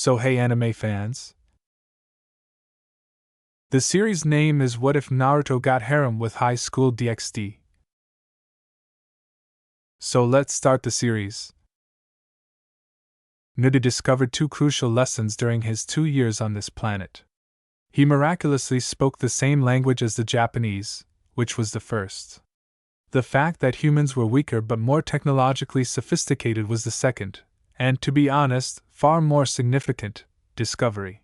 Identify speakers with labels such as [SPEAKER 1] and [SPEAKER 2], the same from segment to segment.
[SPEAKER 1] So hey anime fans. The series name is What If Naruto Got Harem with High School DxD. So let's start the series. Naruto discovered two crucial lessons during his 2 years on this planet. He miraculously spoke the same language as the Japanese, which was the first. The fact that humans were weaker but more technologically sophisticated was the second, and to be honest, far more significant, discovery.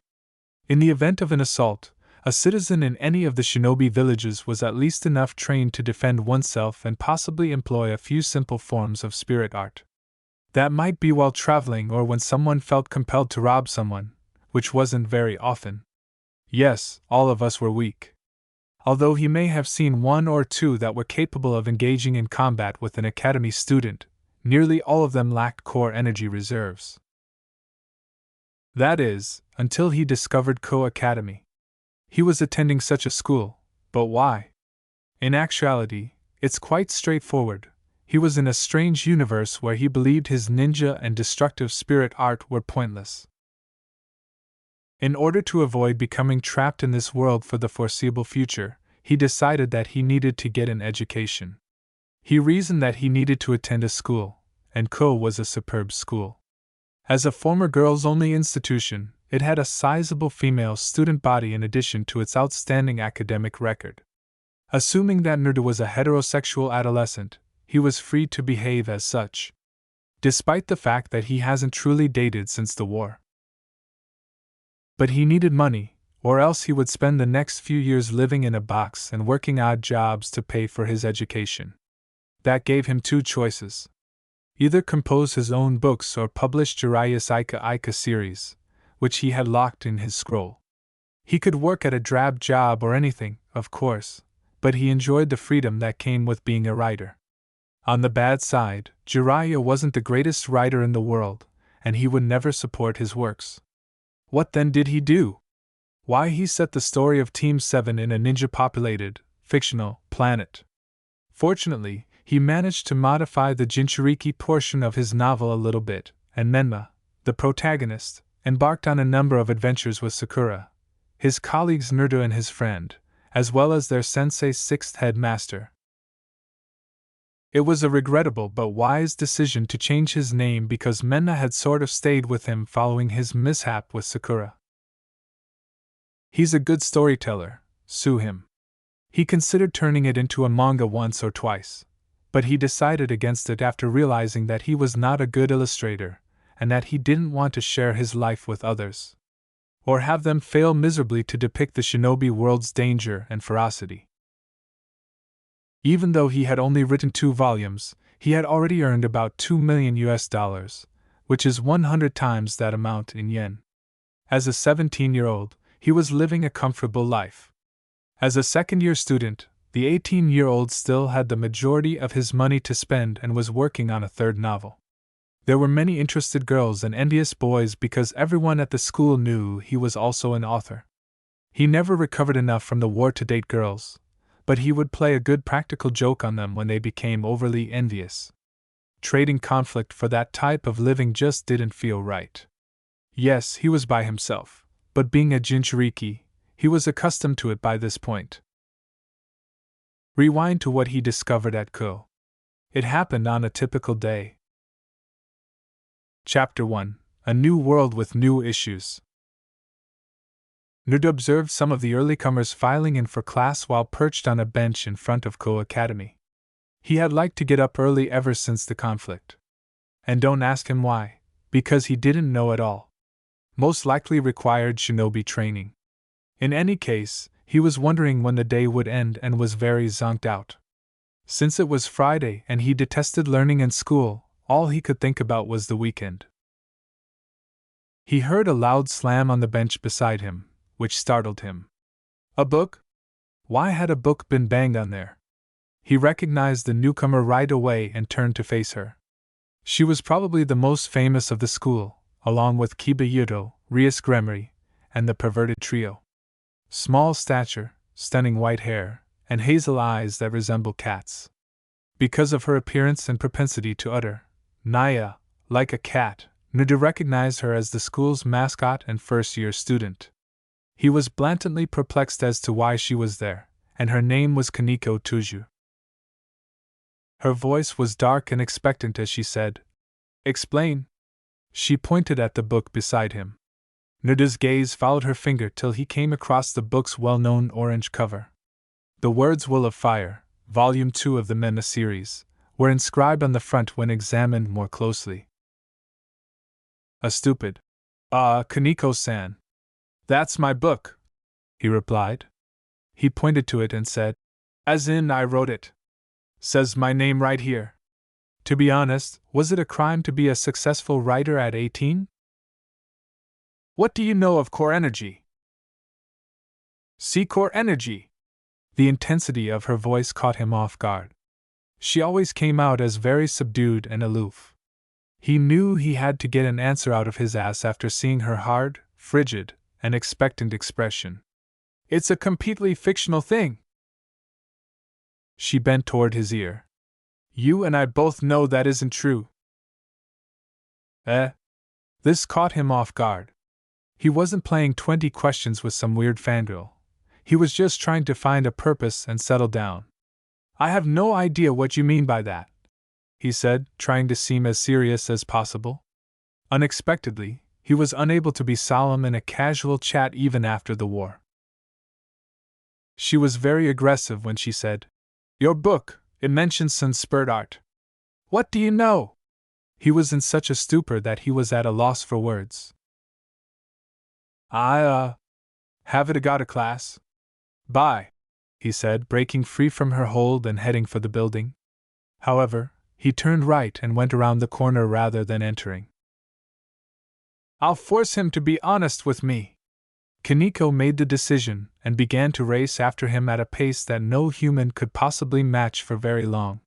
[SPEAKER 1] In the event of an assault, a citizen in any of the shinobi villages was at least enough trained to defend oneself and possibly employ a few simple forms of spirit art. That might be while traveling or when someone felt compelled to rob someone, which wasn't very often. Yes, all of us were weak. Although he may have seen one or two that were capable of engaging in combat with an academy student, nearly all of them lacked core energy reserves. That is, until he discovered Ko Academy. He was attending such a school, but why? In actuality, it's quite straightforward. He was in a strange universe where he believed his ninja and destructive spirit art were pointless. In order to avoid becoming trapped in this world for the foreseeable future, he decided that he needed to get an education. He reasoned that he needed to attend a school, and Ko was a superb school. As a former girls-only institution, it had a sizable female student body in addition to its outstanding academic record. Assuming that Naruto was a heterosexual adolescent, he was free to behave as such. Despite the fact that he hasn't truly dated since the war. But he needed money, or else he would spend the next few years living in a box and working odd jobs to pay for his education. That gave him two choices. Either compose his own books or publish Jiraiya's Ika series, which he had locked in his scroll. He could work at a drab job or anything, of course, but he enjoyed the freedom that came with being a writer. On the bad side, Jiraiya wasn't the greatest writer in the world, and he would never support his works. What then did he do? Why, he set the story of Team 7 in a ninja-populated, fictional planet. Fortunately, he managed to modify the Jinchuriki portion of his novel a little bit, and Menma, the protagonist, embarked on a number of adventures with Sakura, his colleagues Naruto and his friend, as well as their sensei's sixth headmaster. It was a regrettable but wise decision to change his name because Menma had sort of stayed with him following his mishap with Sakura. He's a good storyteller, sue him. He considered turning it into a manga once or twice, but he decided against it after realizing that he was not a good illustrator, and that he didn't want to share his life with others, or have them fail miserably to depict the shinobi world's danger and ferocity. Even though he had only written 2 volumes, he had already earned about $2 million, which is 100 times that amount in yen. As a 17-year-old, he was living a comfortable life. As a second-year student, the 18-year-old still had the majority of his money to spend and was working on a third novel. There were many interested girls and envious boys because everyone at the school knew he was also an author. He never recovered enough from the war to date girls, but he would play a good practical joke on them when they became overly envious. Trading conflict for that type of living just didn't feel right. Yes, he was by himself, but being a Jinchuriki, he was accustomed to it by this point. Rewind to what he discovered at Ko. It happened on a typical day. Chapter 1: A New World with New Issues. Naruto observed some of the earlycomers filing in for class while perched on a bench in front of Ko Academy. He had liked to get up early ever since the conflict. And don't ask him why, because he didn't know at all. Most likely required shinobi training. In any case, he was wondering when the day would end and was very zonked out. Since it was Friday and he detested learning and school, all he could think about was the weekend. He heard a loud slam on the bench beside him, which startled him. A book? Why had a book been banged on there? He recognized the newcomer right away and turned to face her. She was probably the most famous of the school, along with Kiba Yuto, Rias Gremory, and the perverted trio. Small stature, stunning white hair, and hazel eyes that resemble cats. Because of her appearance and propensity to utter, Naya, like a cat, Nuda recognized her as the school's mascot and first-year student. He was blatantly perplexed as to why she was there, and her name was Kaneko Tuju. Her voice was dark and expectant as she said, "Explain." She pointed at the book beside him. Nuda's gaze followed her finger till he came across the book's well-known orange cover. The words "Will of Fire, Volume 2 of the Mena series," were inscribed on the front when examined more closely. "A stupid. Kaneko-san. That's my book," he replied. He pointed to it and said, "As in, I wrote it. Says my name right here." To be honest, was it a crime to be a successful writer at 18? "What do you know of core energy?" "See core energy." The intensity of her voice caught him off guard. She always came out as very subdued and aloof. He knew he had to get an answer out of his ass after seeing her hard, frigid, and expectant expression. "It's a completely fictional thing." She bent toward his ear. "You and I both know that isn't true." This caught him off guard. He wasn't playing 20 questions with some weird fangirl. He was just trying to find a purpose and settle down. "I have no idea what you mean by that," he said, trying to seem as serious as possible. Unexpectedly, he was unable to be solemn in a casual chat even after the war. She was very aggressive when she said, "Your book, it mentions some spirit art. What do you know?" He was in such a stupor that he was at a loss for words. "I, haven't got a class. Bye," he said, breaking free from her hold and heading for the building. However, he turned right and went around the corner rather than entering. "I'll force him to be honest with me." Kaneko made the decision and began to race after him at a pace that no human could possibly match for very long.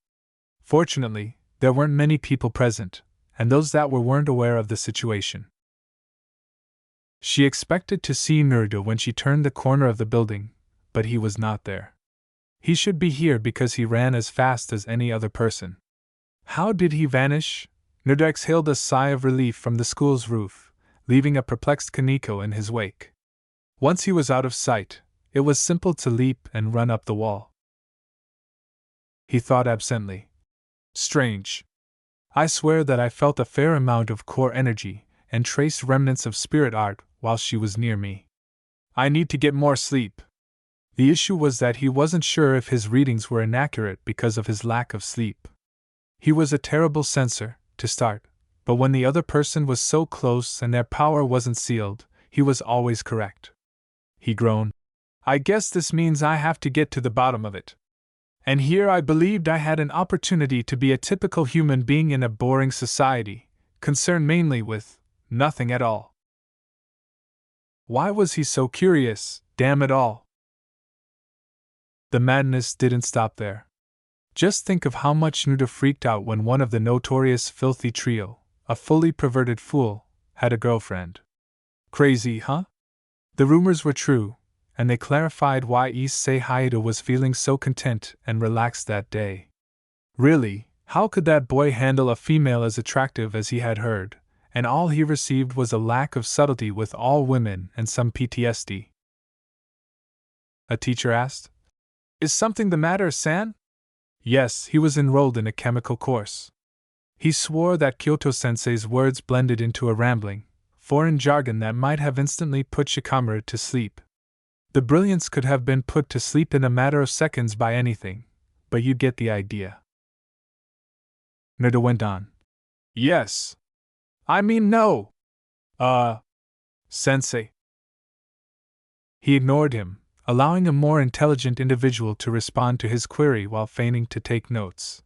[SPEAKER 1] Fortunately, there weren't many people present, and those that weren't aware of the situation. She expected to see Naruto when she turned the corner of the building, but he was not there. He should be here because he ran as fast as any other person. How did he vanish? Naruto exhaled a sigh of relief from the school's roof, leaving a perplexed Kaneko in his wake. Once he was out of sight, it was simple to leap and run up the wall. He thought absently. Strange. I swear that I felt a fair amount of core energy and traced remnants of spirit art while she was near me. I need to get more sleep. The issue was that he wasn't sure if his readings were inaccurate because of his lack of sleep. He was a terrible censor, to start, but when the other person was so close and their power wasn't sealed, he was always correct. He groaned. I guess this means I have to get to the bottom of it. And here I believed I had an opportunity to be a typical human being in a boring society, concerned mainly with nothing at all. Why was he so curious, damn it all? The madness didn't stop there. Just think of how much Naruto freaked out when one of the notorious filthy trio, a fully perverted fool, had a girlfriend. Crazy, huh? The rumors were true, and they clarified why Issei Hayato was feeling so content and relaxed that day. Really, how could that boy handle a female as attractive as he had heard, and all he received was a lack of subtlety with all women and some PTSD? A teacher asked. Is something the matter, San? Yes, he was enrolled in a chemical course. He swore that Kyoto-sensei's words blended into a rambling, foreign jargon that might have instantly put Shikamaru to sleep. The brilliance could have been put to sleep in a matter of seconds by anything, but you get the idea. Naruto went on. Yes. I mean no. Sensei. He ignored him, allowing a more intelligent individual to respond to his query while feigning to take notes.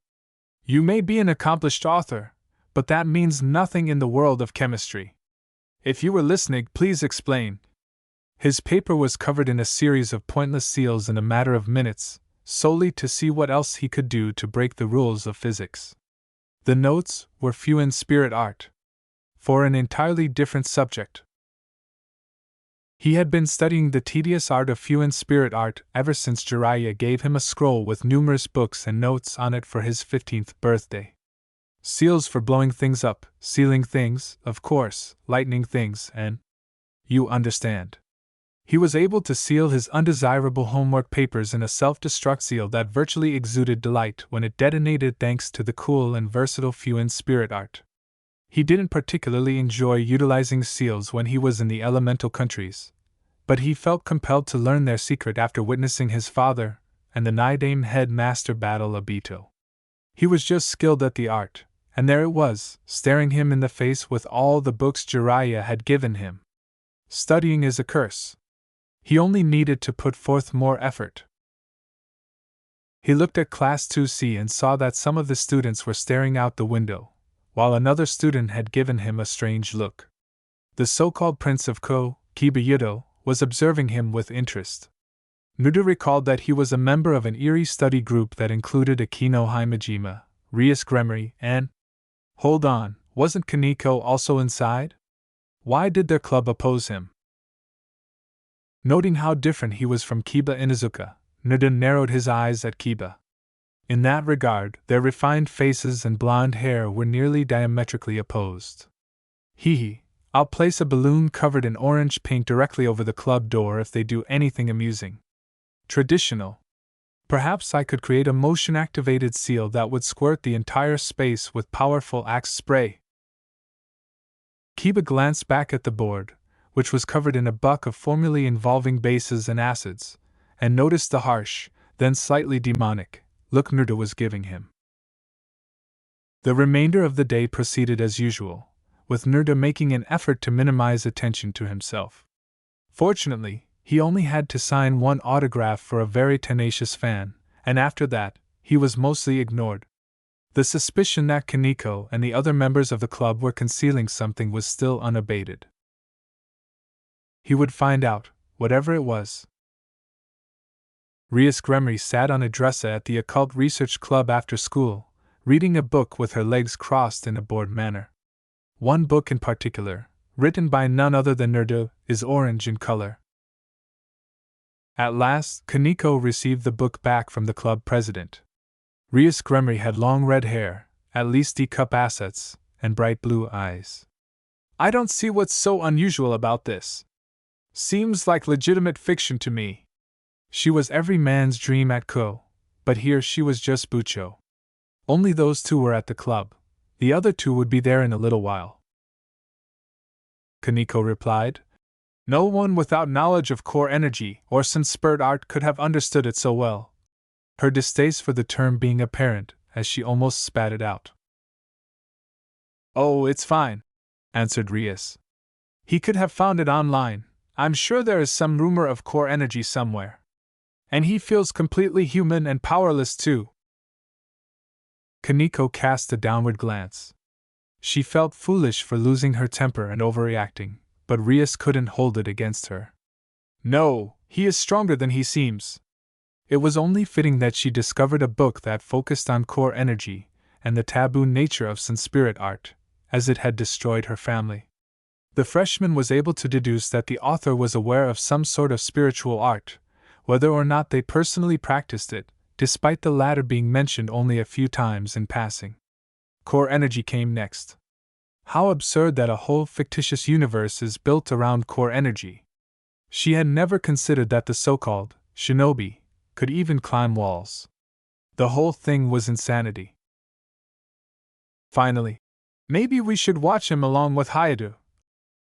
[SPEAKER 1] You may be an accomplished author, but that means nothing in the world of chemistry. If you were listening, please explain. His paper was covered in a series of pointless seals in a matter of minutes, solely to see what else he could do to break the rules of physics. The notes were few in spirit art. For an entirely different subject. He had been studying the tedious art of Fuin spirit art ever since Jiraiya gave him a scroll with numerous books and notes on it for his 15th birthday. Seals for blowing things up, sealing things, of course, lightning things, and… You understand. He was able to seal his undesirable homework papers in a self-destruct seal that virtually exuded delight when it detonated thanks to the cool and versatile Fuin spirit art. He didn't particularly enjoy utilizing seals when he was in the elemental countries, but he felt compelled to learn their secret after witnessing his father and the Nidame headmaster battle Obito. He was just skilled at the art, and there it was, staring him in the face with all the books Jiraiya had given him. Studying is a curse. He only needed to put forth more effort. He looked at Class 2C and saw that some of the students were staring out the window, while another student had given him a strange look. The so-called Prince of Ko, Kiba Yudo, was observing him with interest. Naruto recalled that he was a member of an eerie study group that included Akino Himejima, Rias Gremory, and… Hold on, wasn't Kaneko also inside? Why did their club oppose him? Noting how different he was from Kiba Inuzuka, Naruto narrowed his eyes at Kiba. In that regard, their refined faces and blonde hair were nearly diametrically opposed. Hee, I'll place a balloon covered in orange paint directly over the club door if they do anything amusing. Traditional. Perhaps I could create a motion-activated seal that would squirt the entire space with powerful Axe spray. Kiba glanced back at the board, which was covered in a buck of formulae involving bases and acids, and noticed the harsh, then slightly demonic, look Naruto was giving him. The remainder of the day proceeded as usual, with Naruto making an effort to minimize attention to himself. Fortunately, he only had to sign one autograph for a very tenacious fan, and after that, he was mostly ignored. The suspicion that Kaneko and the other members of the club were concealing something was still unabated. He would find out, whatever it was. Rias Gremory sat on a dresser at the Occult Research Club after school, reading a book with her legs crossed in a bored manner. One book in particular, written by none other than Naruto, is orange in color. At last, Kaneko received the book back from the club president. Rias Gremory had long red hair, at least D-cup assets, and bright blue eyes. I don't see what's so unusual about this. Seems like legitimate fiction to me. She was every man's dream at Ko, but here she was just Bucho. Only those two were at the club. The other two would be there in a little while. Kaneko replied. No one without knowledge of core energy or Sanspurt art could have understood it so well. Her distaste for the term being apparent, as she almost spat it out. Oh, it's fine, answered Rias. He could have found it online. I'm sure there is some rumor of core energy somewhere. And he feels completely human and powerless too. Kaneko cast a downward glance. She felt foolish for losing her temper and overreacting, but Rias couldn't hold it against her. No, he is stronger than he seems. It was only fitting that she discovered a book that focused on core energy and the taboo nature of Sanspirit art, as it had destroyed her family. The freshman was able to deduce that the author was aware of some sort of spiritual art, whether or not they personally practiced it, despite the latter being mentioned only a few times in passing. Core energy came next. How absurd that a whole fictitious universe is built around core energy. She had never considered that the so-called shinobi could even climb walls. The whole thing was insanity. Finally, maybe we should watch him along with Hayado,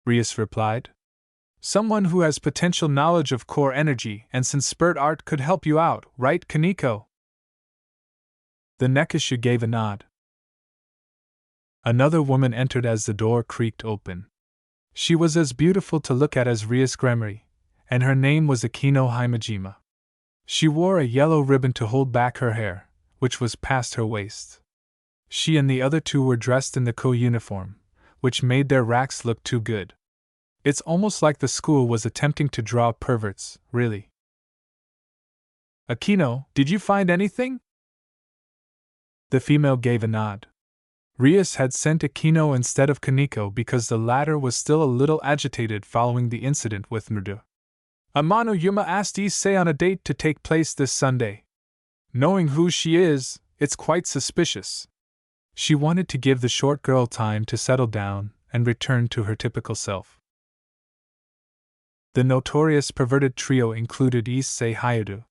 [SPEAKER 1] Rias replied. Someone who has potential knowledge of core energy and Sanspurt art could help you out, right, Kaneko? The Nekishu gave a nod. Another woman entered as the door creaked open. She was as beautiful to look at as Rias Gremory, and her name was Akino Himejima. She wore a yellow ribbon to hold back her hair, which was past her waist. She and the other two were dressed in the Ko uniform, which made their racks look too good. It's almost like the school was attempting to draw perverts, really. Akino, did you find anything? The female gave a nod. Rias had sent Akino instead of Kaneko because the latter was still a little agitated following the incident with Naruto. Amano Yuma asked Issei on a date to take place this Sunday. Knowing who she is, it's quite suspicious. She wanted to give the short girl time to settle down and return to her typical self. The notorious perverted trio included Issei Hayado.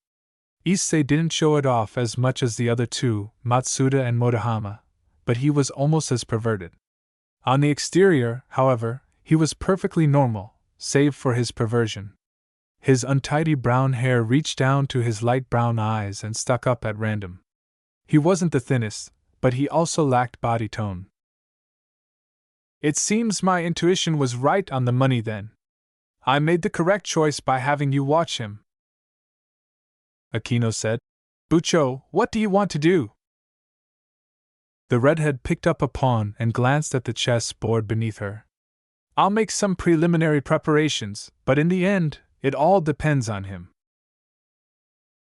[SPEAKER 1] Issei didn't show it off as much as the other two, Matsuda and Motohama, but he was almost as perverted. On the exterior, however, he was perfectly normal, save for his perversion. His untidy brown hair reached down to his light brown eyes and stuck up at random. He wasn't the thinnest, but he also lacked body tone. It seems my intuition was right on the money then. I made the correct choice by having you watch him, Akino said. Bucho, what do you want to do? The redhead picked up a pawn and glanced at the chess board beneath her. I'll make some preliminary preparations, but in the end, it all depends on him.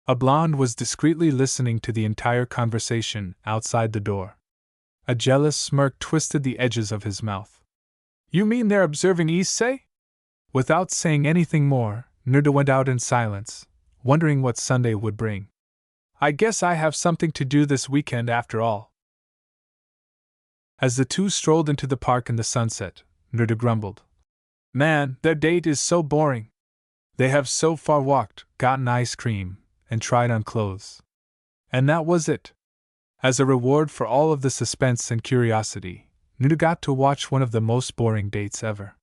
[SPEAKER 1] A blonde was discreetly listening to the entire conversation outside the door. A jealous smirk twisted the edges of his mouth. You mean they're observing Issei? Without saying anything more, Nerda went out in silence, wondering what Sunday would bring. I guess I have something to do this weekend after all. As the two strolled into the park in the sunset, Nerda grumbled. Man, their date is so boring. They have so far walked, gotten ice cream, and tried on clothes. And that was it. As a reward for all of the suspense and curiosity, Nerda got to watch one of the most boring dates ever.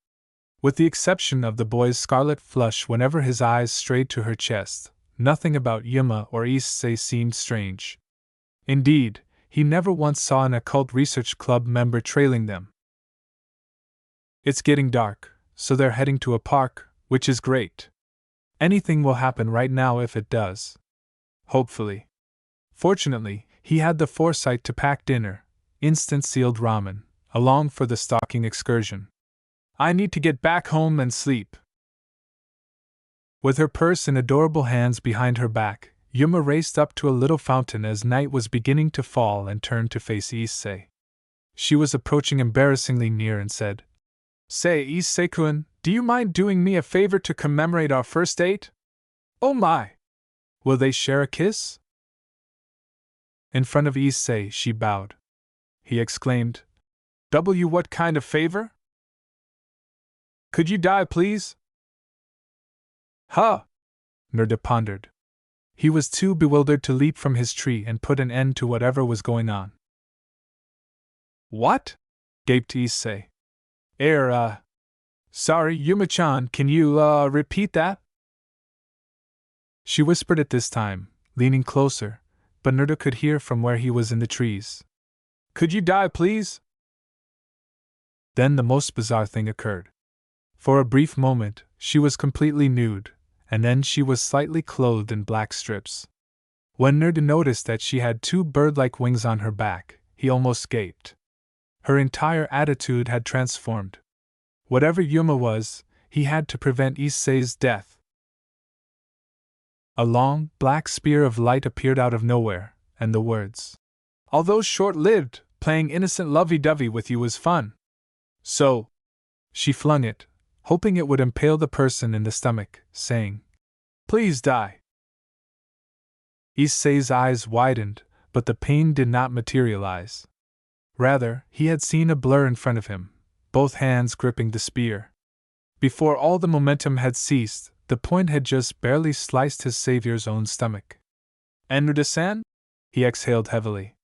[SPEAKER 1] With the exception of the boy's scarlet flush whenever his eyes strayed to her chest, nothing about Yuma or Issei seemed strange. Indeed, he never once saw an occult research club member trailing them. It's getting dark, so they're heading to a park, which is great. Anything will happen right now if it does. Hopefully. Fortunately, he had the foresight to pack dinner, instant sealed ramen, along for the stalking excursion. I need to get back home and sleep. With her purse in adorable hands behind her back, Yuma raced up to a little fountain as night was beginning to fall and turned to face Issei. She was approaching embarrassingly near and said, Say, Issei-kun, do you mind doing me a favor to commemorate our first date? Oh my! Will they share a kiss? In front of Issei, she bowed. He exclaimed, What kind of favor? Could you die, please? Huh? Nerda pondered. He was too bewildered to leap from his tree and put an end to whatever was going on. What? Gaped Issei. Sorry, Yuma-chan, can you, repeat that? She whispered it this time, leaning closer, but Nerda could hear from where he was in the trees. Could you die, please? Then the most bizarre thing occurred. For a brief moment, she was completely nude, and then she was slightly clothed in black strips. When Nerda noticed that she had two bird-like wings on her back, he almost gaped. Her entire attitude had transformed. Whatever Yuma was, he had to prevent Issei's death. A long, black spear of light appeared out of nowhere, and the words, Although short-lived, playing innocent lovey-dovey with you was fun. So, she flung it, hoping it would impale the person in the stomach, saying, Please die. Issei's eyes widened, but the pain did not materialize. Rather, he had seen a blur in front of him, both hands gripping the spear. Before all the momentum had ceased, the point had just barely sliced his savior's own stomach. Enuda-san? He exhaled heavily.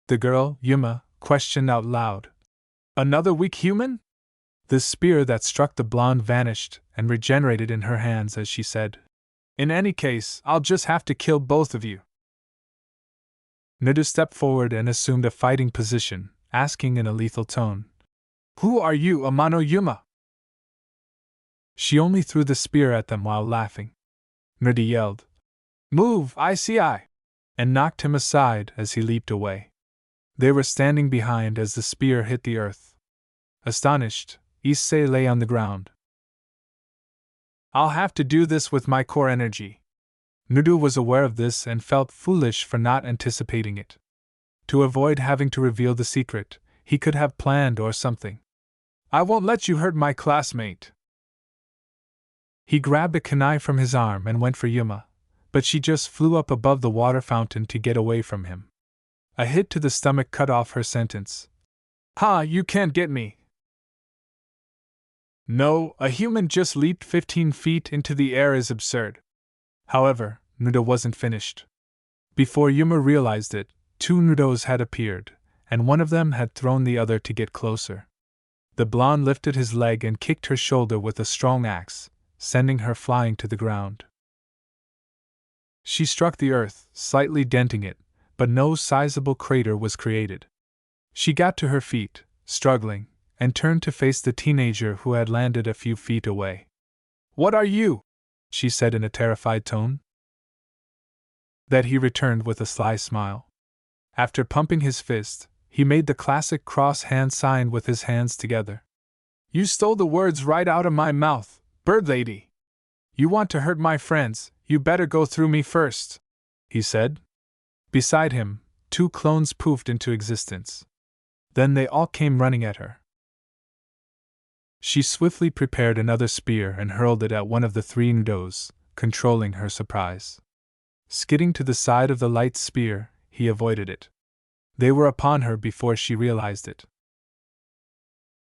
[SPEAKER 1] The girl, Yuma, questioned out loud. Another weak human? The spear that struck the blonde vanished and regenerated in her hands as she said, In any case, I'll just have to kill both of you. Nerda stepped forward and assumed a fighting position, asking in a lethal tone, Who are you, Amano Yuma? She only threw the spear at them while laughing. Nerda yelled, Move, ICI! And knocked him aside as he leaped away. They were standing behind as the spear hit the earth. Astonished, Issei lay on the ground. I'll have to do this with my core energy. Nerda was aware of this and felt foolish for not anticipating it. To avoid having to reveal the secret, he could have planned or something. I won't let you hurt my classmate. He grabbed a kunai from his arm and went for Yuma, but she just flew up above the water fountain to get away from him. A hit to the stomach cut off her sentence. Ha, you can't get me. No, a human just leaped 15 feet into the air is absurd. However, Naruto wasn't finished. Before Yuma realized it, two Narutos had appeared, and one of them had thrown the other to get closer. The blonde lifted his leg and kicked her shoulder with a strong axe, sending her flying to the ground. She struck the earth, slightly denting it, but no sizable crater was created. She got to her feet, struggling, and turned to face the teenager who had landed a few feet away. "What are you?" she said in a terrified tone. That he returned with a sly smile. After pumping his fist, he made the classic cross-hand sign with his hands together. "You stole the words right out of my mouth, bird lady. You want to hurt my friends, you better go through me first," he said. Beside him, two clones poofed into existence. Then they all came running at her. She swiftly prepared another spear and hurled it at one of the three Narutos, controlling her surprise. Skidding to the side of the light spear, he avoided it. They were upon her before she realized it.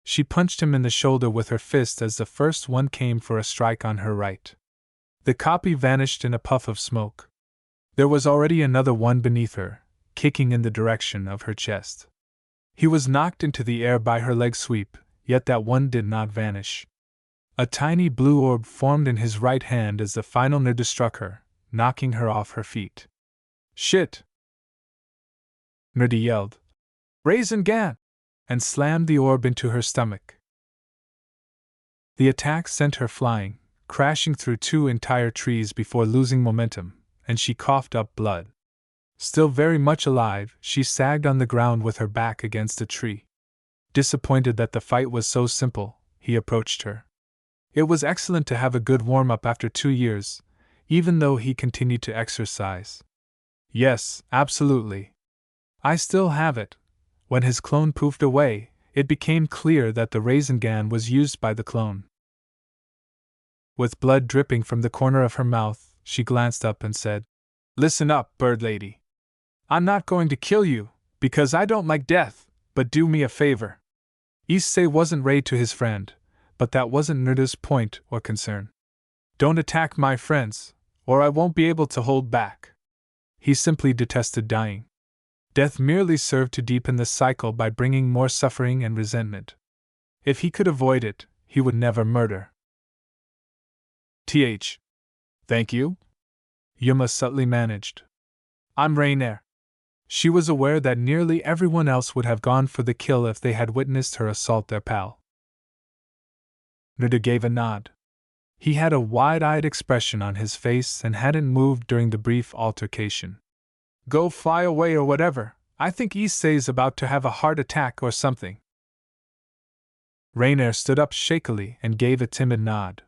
[SPEAKER 1] She punched him in the shoulder with her fist as the first one came for a strike on her right. The copy vanished in a puff of smoke. There was already another one beneath her, kicking in the direction of her chest. He was knocked into the air by her leg sweep, yet that one did not vanish. A tiny blue orb formed in his right hand as the final Naruto struck her, knocking her off her feet. "Shit!" Naruto yelled. "Rasengan!" and slammed the orb into her stomach. The attack sent her flying, crashing through two entire trees before losing momentum, and she coughed up blood. Still very much alive, she sagged on the ground with her back against a tree. Disappointed that the fight was so simple, he approached her. It was excellent to have a good warm-up after 2 years, even though he continued to exercise. "Yes, absolutely. I still have it." When his clone poofed away, it became clear that the Rasengan was used by the clone. With blood dripping from the corner of her mouth, she glanced up and said, "Listen up, bird lady. I'm not going to kill you, because I don't like death, but do me a favor." Issei wasn't Ray to his friend, but that wasn't Naruto's point or concern. "Don't attack my friends, or I won't be able to hold back." He simply detested dying. Death merely served to deepen the cycle by bringing more suffering and resentment. If he could avoid it, he would never murder. Thank you?" Yuma subtly managed. "I'm Rainier." She was aware that nearly everyone else would have gone for the kill if they had witnessed her assault their pal. Naruto gave a nod. He had a wide-eyed expression on his face and hadn't moved during the brief altercation. "Go fly away or whatever, I think Issei's about to have a heart attack or something." Rainier stood up shakily and gave a timid nod.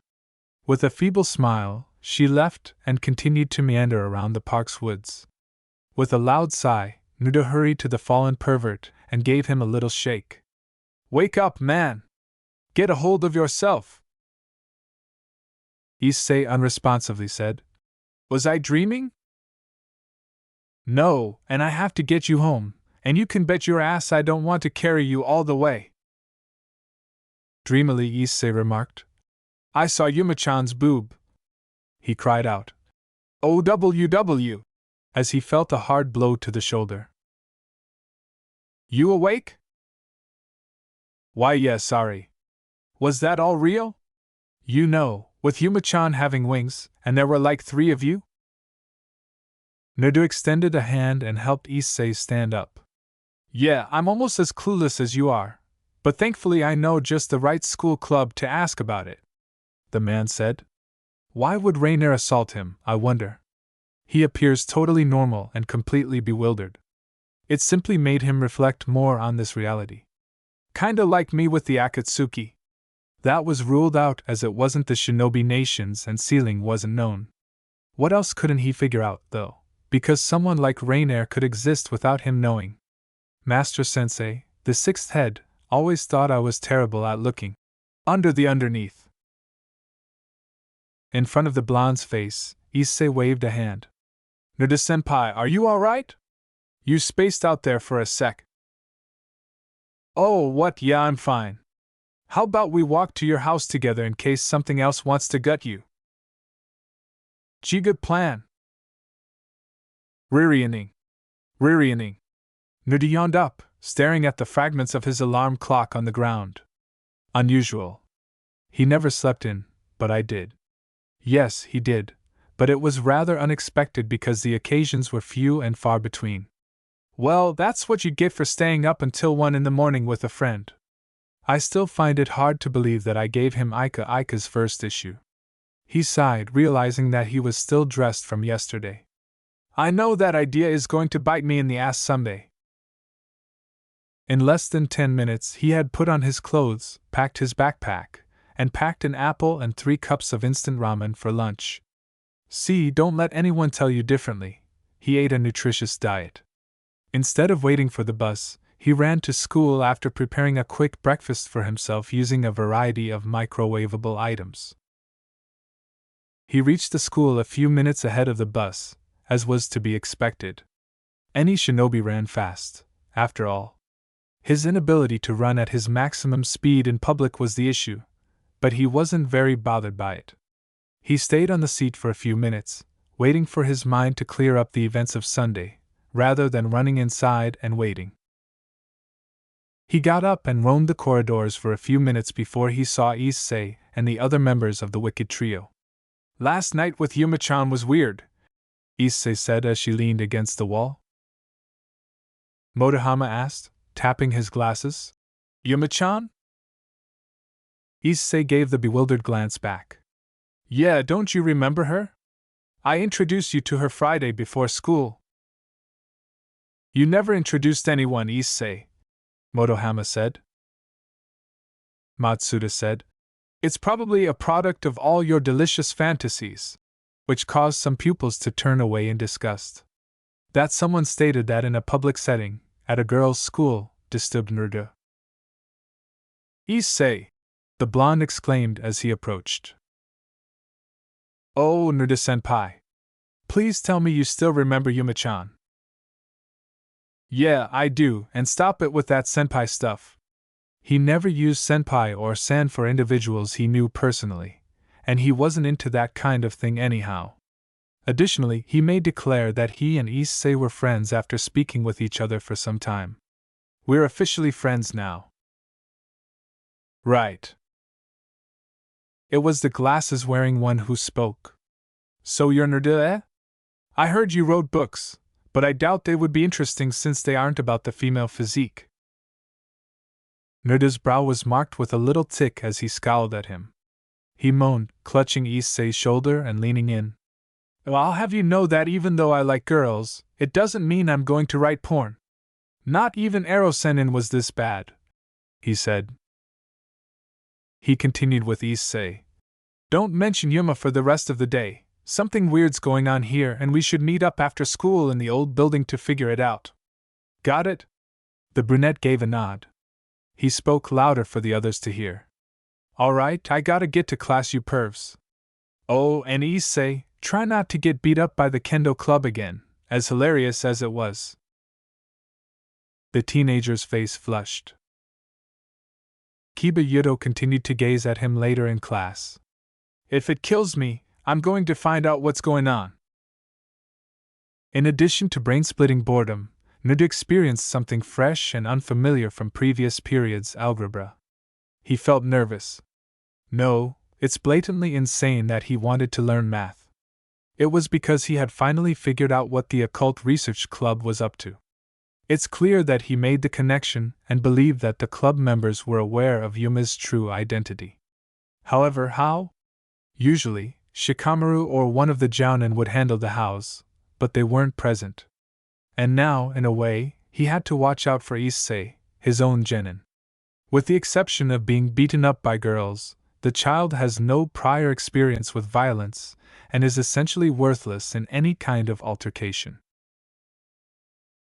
[SPEAKER 1] With a feeble smile, she left and continued to meander around the park's woods. With a loud sigh, Naruto hurried to the fallen pervert and gave him a little shake. "Wake up, man! Get a hold of yourself!" Issei unresponsively said. "Was I dreaming?" "No, and I have to get you home, and you can bet your ass I don't want to carry you all the way." Dreamily, Issei remarked. "I saw Yuma-chan's boob," he cried out. "OWW!" as he felt a hard blow to the shoulder. "You awake?" "Why, yes, sorry. Was that all real? You know, with Yuma-chan having wings, and there were like 3 of you?" Naruto extended a hand and helped Issei stand up. "Yeah, I'm almost as clueless as you are, but thankfully I know just the right school club to ask about it," the man said. Why would Rainier assault him, I wonder? He appears totally normal and completely bewildered. It simply made him reflect more on this reality. Kinda like me with the Akatsuki. That was ruled out as it wasn't the shinobi nations and sealing wasn't known. What else couldn't he figure out, though? Because someone like Rainier could exist without him knowing. Master Sensei, the 6th head, always thought I was terrible at looking under the underneath. In front of the blonde's face, Issei waved a hand. "Naruto-senpai, are you alright?" You spaced out there for a sec. Oh, what? Yeah, I'm fine. How about we walk to your house together in case something else wants to gut you? Gee, good plan. Ririaning. Nudie yawned up, staring at the fragments of his alarm clock on the ground. Unusual. He never slept in, but I did. Yes, he did, but it was rather unexpected because the occasions were few and far between. Well, that's what you get for staying up until 1 in the morning with a friend. I still find it hard to believe that I gave him Ika's first issue. He sighed, realizing that he was still dressed from yesterday. I know that idea is going to bite me in the ass someday. In less than 10 minutes, he had put on his clothes, packed his backpack, and packed an apple and 3 cups of instant ramen for lunch. See, don't let anyone tell you differently. He ate a nutritious diet. Instead of waiting for the bus, he ran to school after preparing a quick breakfast for himself using a variety of microwavable items. He reached the school a few minutes ahead of the bus, as was to be expected. Any shinobi ran fast, after all. His inability to run at his maximum speed in public was the issue, but he wasn't very bothered by it. He stayed on the seat for a few minutes, waiting for his mind to clear up the events of Sunday, rather than running inside and waiting. He got up and roamed the corridors for a few minutes before he saw Issei and the other members of the Wicked Trio. Last night with Yuma-chan was weird, Issei said as she leaned against the wall. Motohama asked, tapping his glasses. Yuma-chan? Issei gave the bewildered glance back. Yeah, don't you remember her? I introduced you to her Friday before school. You never introduced anyone, Issei, Motohama said. Matsuda said, It's probably a product of all your delicious fantasies, which caused some pupils to turn away in disgust. That someone stated that in a public setting, at a girls' school, disturbed Naruto. Issei, the blonde exclaimed as he approached. Oh, Naruto-senpai. Please tell me you still remember Yuma-chan. Yeah, I do, and stop it with that senpai stuff. He never used senpai or san for individuals he knew personally, and he wasn't into that kind of thing anyhow. Additionally, he may declare that he and Issei were friends after speaking with each other for some time. We're officially friends now. Right. It was the glasses-wearing one who spoke. So you're Naruto, eh? I heard you wrote books, but I doubt they would be interesting since they aren't about the female physique. Naruto's brow was marked with a little tic as he scowled at him. He moaned, clutching Issei's shoulder and leaning in. Well, I'll have you know that even though I like girls, it doesn't mean I'm going to write porn. Not even Ero-senin was this bad, he said. He continued with Issei. Don't mention Yuma for the rest of the day. Something weird's going on here and we should meet up after school in the old building to figure it out. Got it? The brunette gave a nod. He spoke louder for the others to hear. All right, I gotta get to class, you pervs. Oh, and Issei, try not to get beat up by the kendo club again, as hilarious as it was. The teenager's face flushed. Kiba Yuto continued to gaze at him later in class. If it kills me, I'm going to find out what's going on. In addition to brain-splitting boredom, Naruto experienced something fresh and unfamiliar from previous periods algebra. He felt nervous. No, it's blatantly insane that he wanted to learn math. It was because he had finally figured out what the Occult Research Club was up to. It's clear that he made the connection and believed that the club members were aware of Yuma's true identity. However, how? Usually, Shikamaru or one of the Jounin would handle the house, but they weren't present. And now, in a way, he had to watch out for Issei, his own genin. With the exception of being beaten up by girls, the child has no prior experience with violence and is essentially worthless in any kind of altercation.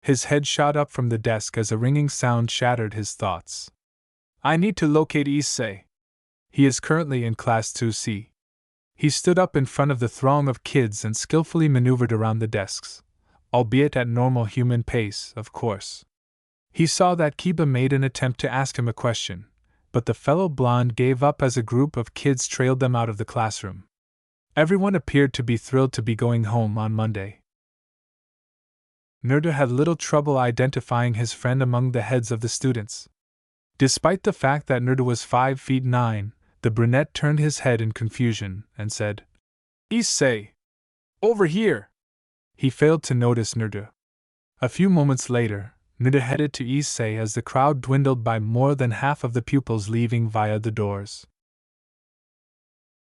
[SPEAKER 1] His head shot up from the desk as a ringing sound shattered his thoughts. I need to locate Issei. He is currently in Class 2C. He stood up in front of the throng of kids and skillfully maneuvered around the desks, albeit at normal human pace, of course. He saw that Kiba made an attempt to ask him a question, but the fellow blonde gave up as a group of kids trailed them out of the classroom. Everyone appeared to be thrilled to be going home on Monday. Naruto had little trouble identifying his friend among the heads of the students. Despite the fact that Naruto was 5 feet 9, the brunette turned his head in confusion and said, "Issei! Over here!" He failed to notice Naruto. A few moments later, Naruto headed to Issei as the crowd dwindled by more than half of the pupils leaving via the doors.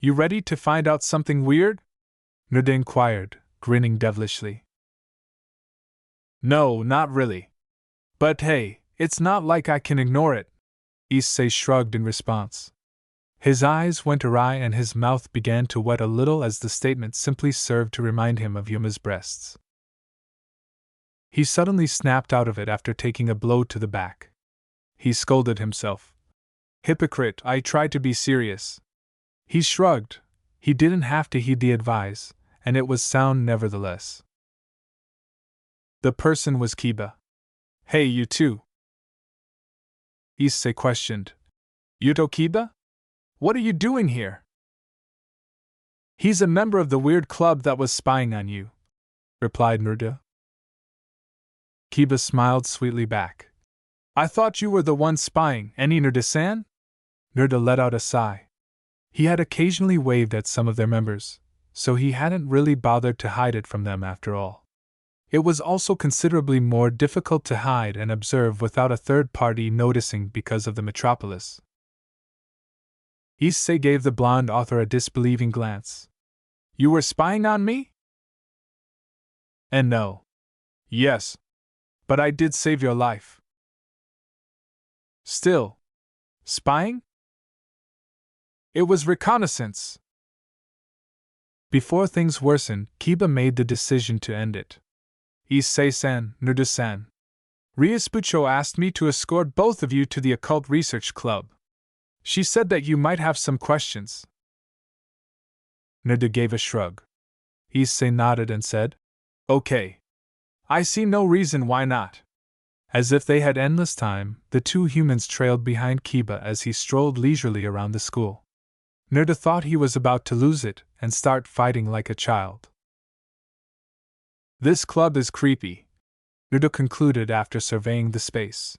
[SPEAKER 1] "You ready to find out something weird?" Naruto inquired, grinning devilishly. "No, not really. But hey, it's not like I can ignore it," Issei shrugged in response. His eyes went awry and his mouth began to wet a little as the statement simply served to remind him of Yuma's breasts. He suddenly snapped out of it after taking a blow to the back. He scolded himself. "Hypocrite, I tried to be serious." He shrugged. He didn't have to heed the advice, and it was sound nevertheless. The person was Kiba. "Hey, you two," Issei questioned. "Yuto Kiba? What are you doing here?" "He's a member of the weird club that was spying on you," replied Naruto. Kiba smiled sweetly back. "I thought you were the one spying, Naruto-san?" Naruto let out a sigh. He had occasionally waved at some of their members, so he hadn't really bothered to hide it from them after all. It was also considerably more difficult to hide and observe without a third party noticing because of the metropolis. Issei gave the blonde author a disbelieving glance. "You were spying on me?" "And no. Yes. But I did save your life." "Still. Spying?" "It was reconnaissance." Before things worsened, Kiba made the decision to end it. "Issei-san, Naruto-san. Riaspucho asked me to escort both of you to the Occult Research Club. She said that you might have some questions." Naruto gave a shrug. Issei nodded and said, "Okay. I see no reason why not." As if they had endless time, the two humans trailed behind Kiba as he strolled leisurely around the school. Naruto thought he was about to lose it and start fighting like a child. "This club is creepy," Naruto concluded after surveying the space.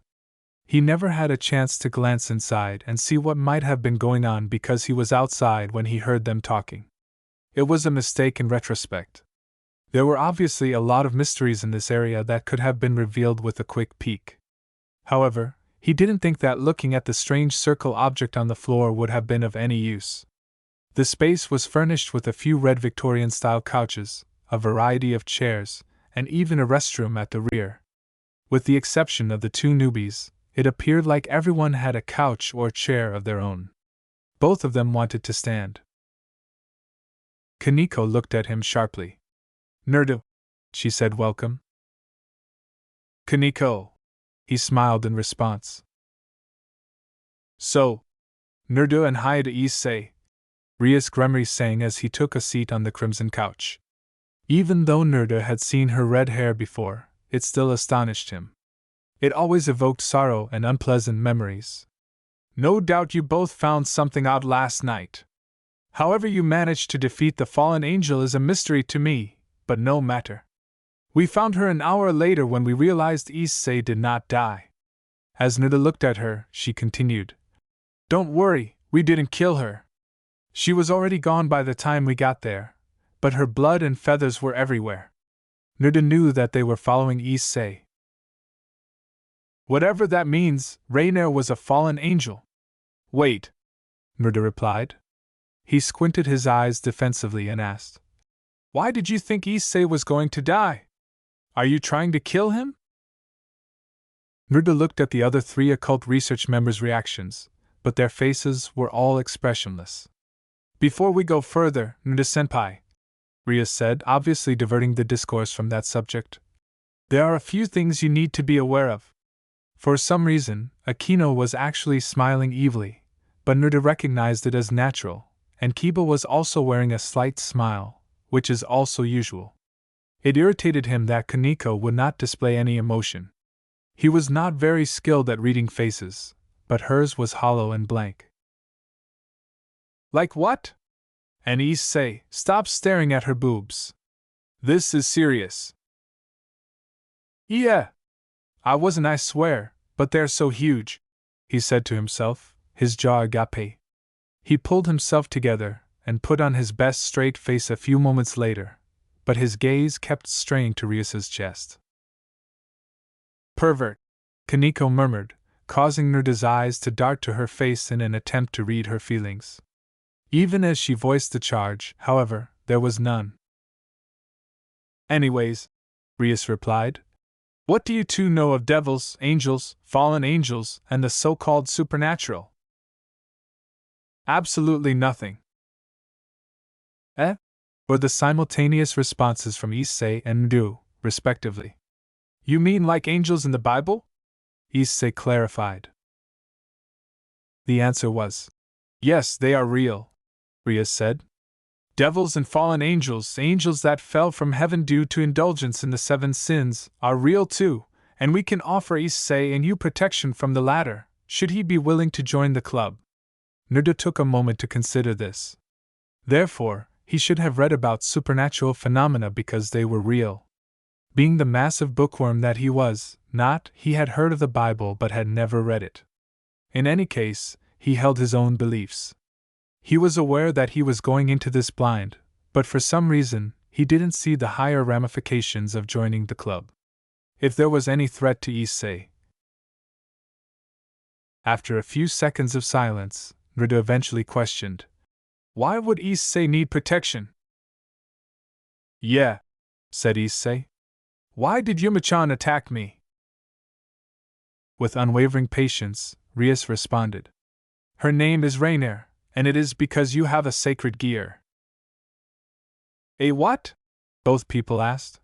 [SPEAKER 1] He never had a chance to glance inside and see what might have been going on because he was outside when he heard them talking. It was a mistake in retrospect. There were obviously a lot of mysteries in this area that could have been revealed with a quick peek. However, he didn't think that looking at the strange circle object on the floor would have been of any use. The space was furnished with a few red Victorian-style couches, a variety of chairs, and even a restroom at the rear. With the exception of the two newbies, it appeared like everyone had a couch or chair of their own. Both of them wanted to stand. Kaneko looked at him sharply. "Naruto," she said, "welcome." "Kaneko," he smiled in response. "So, Naruto and Hayate Issei," Rias Gremory sang as he took a seat on the crimson couch. Even though Naruto had seen her red hair before, it still astonished him. It always evoked sorrow and unpleasant memories. "No doubt you both found something out last night. However you managed to defeat the fallen angel is a mystery to me, but no matter. We found her an hour later when we realized Issei did not die." As Naruto looked at her, she continued, "Don't worry, we didn't kill her. She was already gone by the time we got there, but her blood and feathers were everywhere." Naruto knew that they were following Issei. "Whatever that means, Rainier was a fallen angel." "Wait," Naruto replied. He squinted his eyes defensively and asked, "Why did you think Issei was going to die? Are you trying to kill him?" Naruto looked at the other three occult research members' reactions, but their faces were all expressionless. "Before we go further, Naruto-senpai," Rias said, obviously diverting the discourse from that subject, "there are a few things you need to be aware of." For some reason, Akino was actually smiling evilly, but Naruto recognized it as natural, and Kiba was also wearing a slight smile, which is also usual. It irritated him that Kaneko would not display any emotion. He was not very skilled at reading faces, but hers was hollow and blank. Like what? And Issei, stop staring at her boobs. This is serious. Yeah. I swear, but they're so huge, he said to himself, his jaw agape. He pulled himself together and put on his best straight face a few moments later, but his gaze kept straying to Ryusa's chest. Pervert, Kaneko murmured, causing Nerda's eyes to dart to her face in an attempt to read her feelings. Even as she voiced the charge, however, there was none. Anyways, Ryus replied, what do you two know of devils, angels, fallen angels, and the so-called supernatural? Absolutely nothing. Eh? Were the simultaneous responses from Issei and Ndu, respectively. You mean like angels in the Bible? Issei clarified. The answer was, yes, they are real, Ryus said. Devils and fallen angels, angels that fell from heaven due to indulgence in the 7 sins, are real too, and we can offer Issei and you protection from the latter, should he be willing to join the club. Nerda took a moment to consider this. Therefore, he should have read about supernatural phenomena because they were real. Being the massive bookworm that he was, he had heard of the Bible but had never read it. In any case, he held his own beliefs. He was aware that he was going into this blind, but for some reason, he didn't see the higher ramifications of joining the club. If there was any threat to Issei. After a few seconds of silence, Nerda eventually questioned, why would Issei need protection? Yeah, said Issei. Why did Yuma-chan attack me? With unwavering patience, Ryus responded. Her name is Rainier, and it is because you have a sacred gear. A what? Both people asked.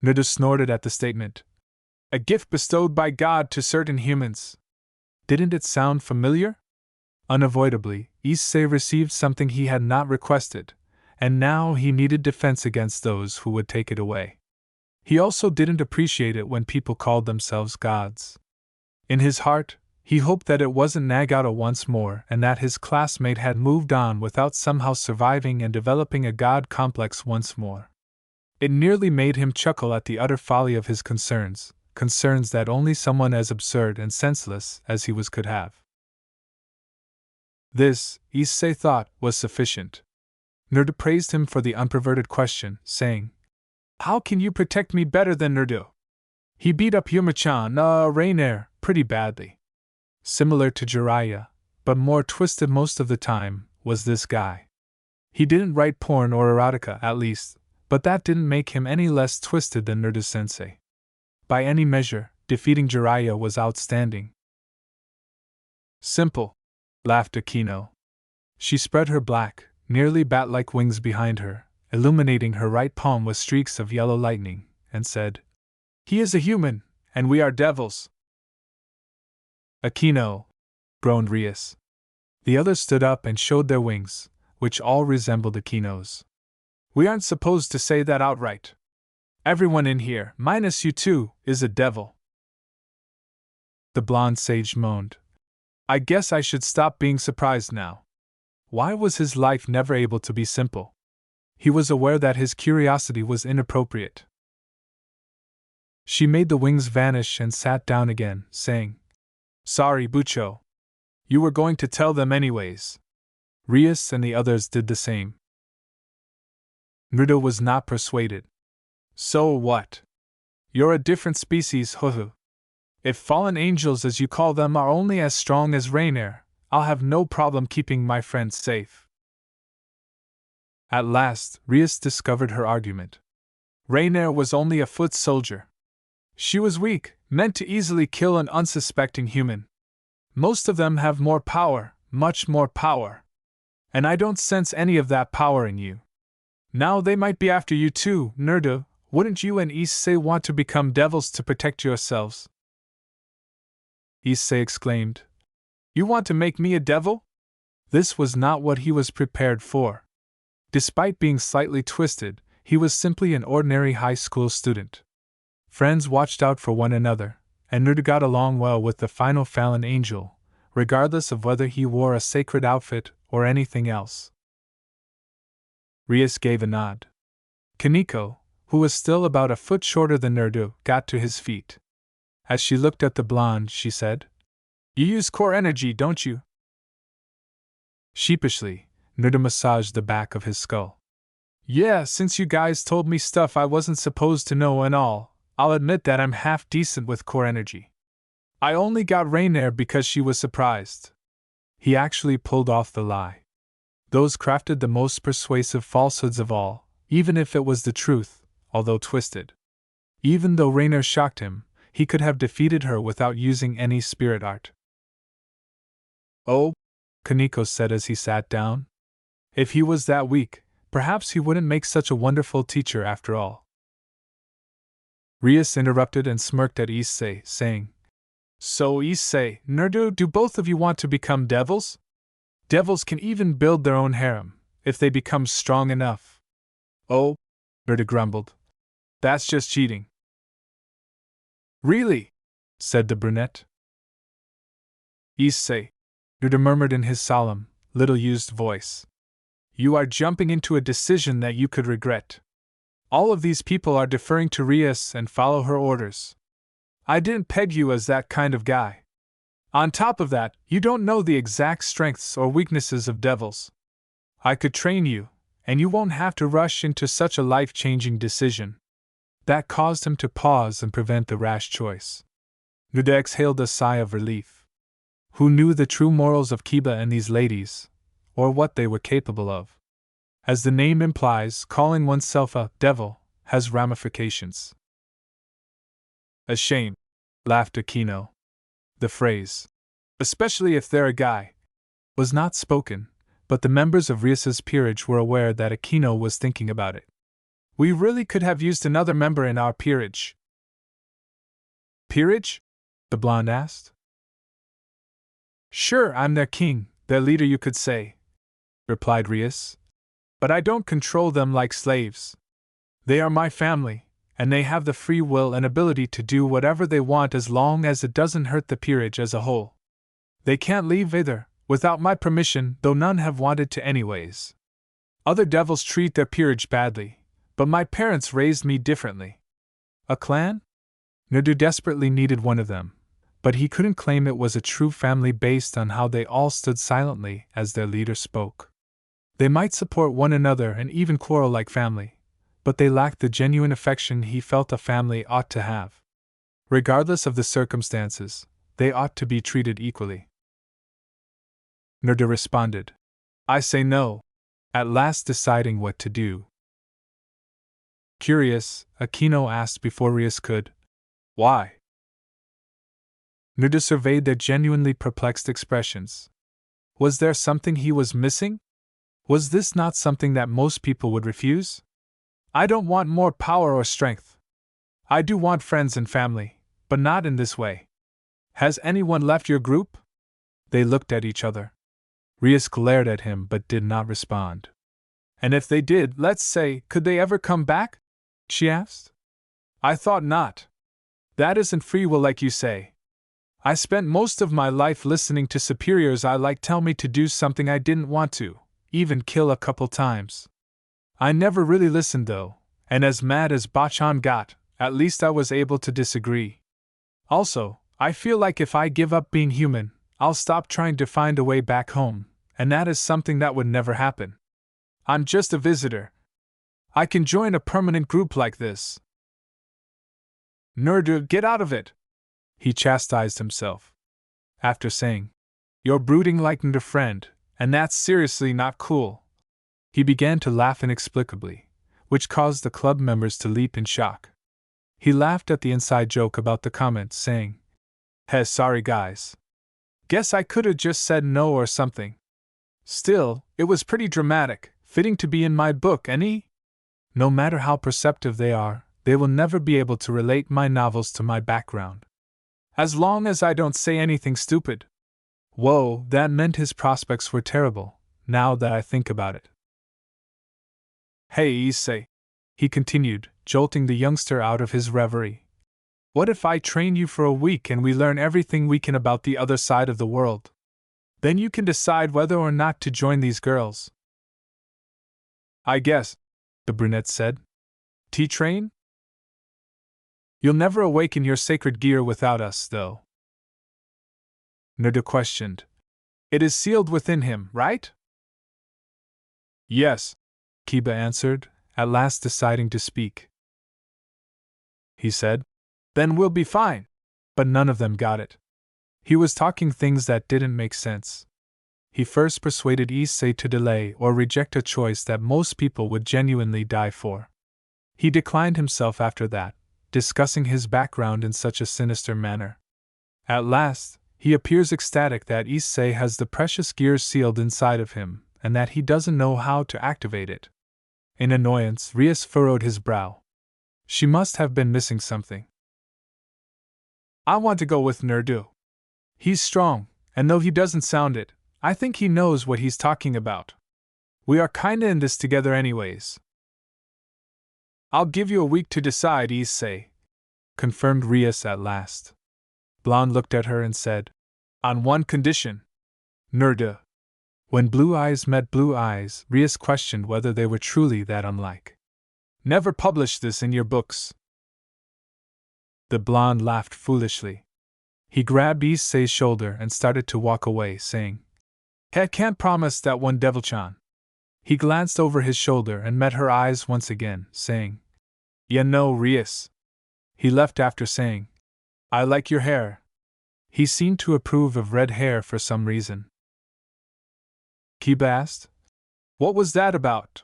[SPEAKER 1] Nerda snorted at the statement. A gift bestowed by God to certain humans. Didn't it sound familiar? Unavoidably, Issei received something he had not requested, and now he needed defense against those who would take it away. He also didn't appreciate it when people called themselves gods. In his heart, he hoped that it wasn't Nagata once more and that his classmate had moved on without somehow surviving and developing a god complex once more. It nearly made him chuckle at the utter folly of his concerns that only someone as absurd and senseless as he was could have. This, Issei thought, was sufficient. Nerda praised him for the unperverted question, saying, How can you protect me better than Nerdu? He beat up Yuma-chan, Rainier, pretty badly. Similar to Jiraiya, but more twisted most of the time, was this guy. He didn't write porn or erotica, at least, but that didn't make him any less twisted than Nerdu-sensei. By any measure, defeating Jiraiya was outstanding. Simple, laughed Akino. She spread her black, nearly bat-like wings behind her, illuminating her right palm with streaks of yellow lightning, and said, He is a human, and we are devils. Akino, groaned Ryus. The others stood up and showed their wings, which all resembled Akino's. We aren't supposed to say that outright. Everyone in here, minus you two, is a devil. The blonde sage moaned. I guess I should stop being surprised now. Why was his life never able to be simple? He was aware that his curiosity was inappropriate. She made the wings vanish and sat down again, saying, Sorry, Bucho. You were going to tell them anyways. Ryus and the others did the same. Naruto was not persuaded. So what? You're a different species, Hohu. If fallen angels as you call them are only as strong as Rainier, I'll have no problem keeping my friends safe. At last, Ryus discovered her argument. Rainier was only a foot soldier. She was weak, meant to easily kill an unsuspecting human. Most of them have more power, much more power. And I don't sense any of that power in you. Now they might be after you too, Nerdu. Wouldn't you and Issei want to become devils to protect yourselves? Issei exclaimed. You want to make me a devil? This was not what he was prepared for. Despite being slightly twisted, he was simply an ordinary high school student. Friends watched out for one another, and Naruto got along well with the final fallen angel, regardless of whether he wore a sacred outfit or anything else. Rias gave a nod. Kaneko, who was still about a foot shorter than Naruto, got to his feet. As she looked at the blonde, she said, "You use core energy, don't you?" Sheepishly, Naruto massaged the back of his skull. "Yeah, since you guys told me stuff I wasn't supposed to know and all, I'll admit that I'm half decent with core energy. I only got Rain there because she was surprised." He actually pulled off the lie. Those crafted the most persuasive falsehoods of all, even if it was the truth, although twisted. Even though Rainer shocked him, he could have defeated her without using any spirit art. "Oh," Kaneko said as he sat down. "If he was that weak, perhaps he wouldn't make such a wonderful teacher after all." Rias interrupted and smirked at Issei, saying, "So Issei, Naruto, do both of you want to become devils? Devils can even build their own harem, if they become strong enough." "Oh," Naruto grumbled. "That's just cheating." "Really?" said the brunette. "Issei," Naruto murmured in his solemn, little-used voice, "you are jumping into a decision that you could regret. All of these people are deferring to Rias and follow her orders. I didn't peg you as that kind of guy. On top of that, you don't know the exact strengths or weaknesses of devils. I could train you, and you won't have to rush into such a life-changing decision." That caused him to pause and prevent the rash choice. Naruto exhaled a sigh of relief. Who knew the true morals of Kiba and these ladies, or what they were capable of? As the name implies, calling oneself a devil has ramifications. "A shame," laughed Akino. The phrase, "especially if they're a guy," was not spoken, but the members of Rias's peerage were aware that Akino was thinking about it. "We really could have used another member in our peerage." "Peerage?" the blonde asked. "Sure, I'm their king, their leader you could say," replied Rias. "But I don't control them like slaves. They are my family, and they have the free will and ability to do whatever they want as long as it doesn't hurt the peerage as a whole. They can't leave either, without my permission, though none have wanted to anyways. Other devils treat their peerage badly, but my parents raised me differently." A clan? Naruto desperately needed one of them, but he couldn't claim it was a true family based on how they all stood silently as their leader spoke. They might support one another and even quarrel like family, but they lacked the genuine affection he felt a family ought to have. Regardless of the circumstances, they ought to be treated equally. Naruto responded, "I say no," at last deciding what to do. Curious, Akino asked before Rias could. "Why?" Naruto surveyed their genuinely perplexed expressions. Was there something he was missing? Was this not something that most people would refuse? "I don't want more power or strength. I do want friends and family, but not in this way. Has anyone left your group?" They looked at each other. Rias glared at him but did not respond. "And if they did, let's say, could they ever come back?" she asked. "I thought not. That isn't free will like you say. I spent most of my life listening to superiors I like tell me to do something I didn't want to, even kill a couple times. I never really listened though, and as mad as Bachan got, at least I was able to disagree. Also, I feel like if I give up being human, I'll stop trying to find a way back home, and that is something that would never happen. I'm just a visitor. I can join a permanent group like this." "Naruto, get out of it!" he chastised himself. After saying, "You're brooding like a friend, and that's seriously not cool," he began to laugh inexplicably, which caused the club members to leap in shock. He laughed at the inside joke about the comment, saying, "Hey, sorry guys. Guess I could've just said no or something. Still, it was pretty dramatic, fitting to be in my book, any? No matter how perceptive they are, they will never be able to relate my novels to my background. As long as I don't say anything stupid." Whoa, that meant his prospects were terrible, now that I think about it. "Hey, Issei," he continued, jolting the youngster out of his reverie. What if I train you for a week and we learn everything we can about the other side of the world? Then you can decide whether or not to join these girls. I guess, the brunette said. Train? You'll never awaken your sacred gear without us, though. Nerda questioned. It is sealed within him, right? Yes, Kiba answered, at last deciding to speak. He said, Then we'll be fine. But none of them got it. He was talking things that didn't make sense. He first persuaded Issei to delay or reject a choice that most people would genuinely die for. He declined himself after that, discussing his background in such a sinister manner. At last, he appears ecstatic that Issei has the precious gear sealed inside of him, and that he doesn't know how to activate it. In annoyance, Rias furrowed his brow. She must have been missing something. I want to go with Nerdu. He's strong, and though he doesn't sound it, I think he knows what he's talking about. We are kinda in this together anyways. I'll give you a week to decide, Issei, confirmed Rias at last. Blonde looked at her and said, On one condition. Nerdu. When blue eyes met blue eyes, Rias questioned whether they were truly that unlike. Never publish this in your books. The blonde laughed foolishly. He grabbed Issei's shoulder and started to walk away, saying, I can't promise that one, Devil-chan. He glanced over his shoulder and met her eyes once again, saying, You know, Rias. He left after saying, I like your hair. He seemed to approve of red hair for some reason. Kiba asked, What was that about?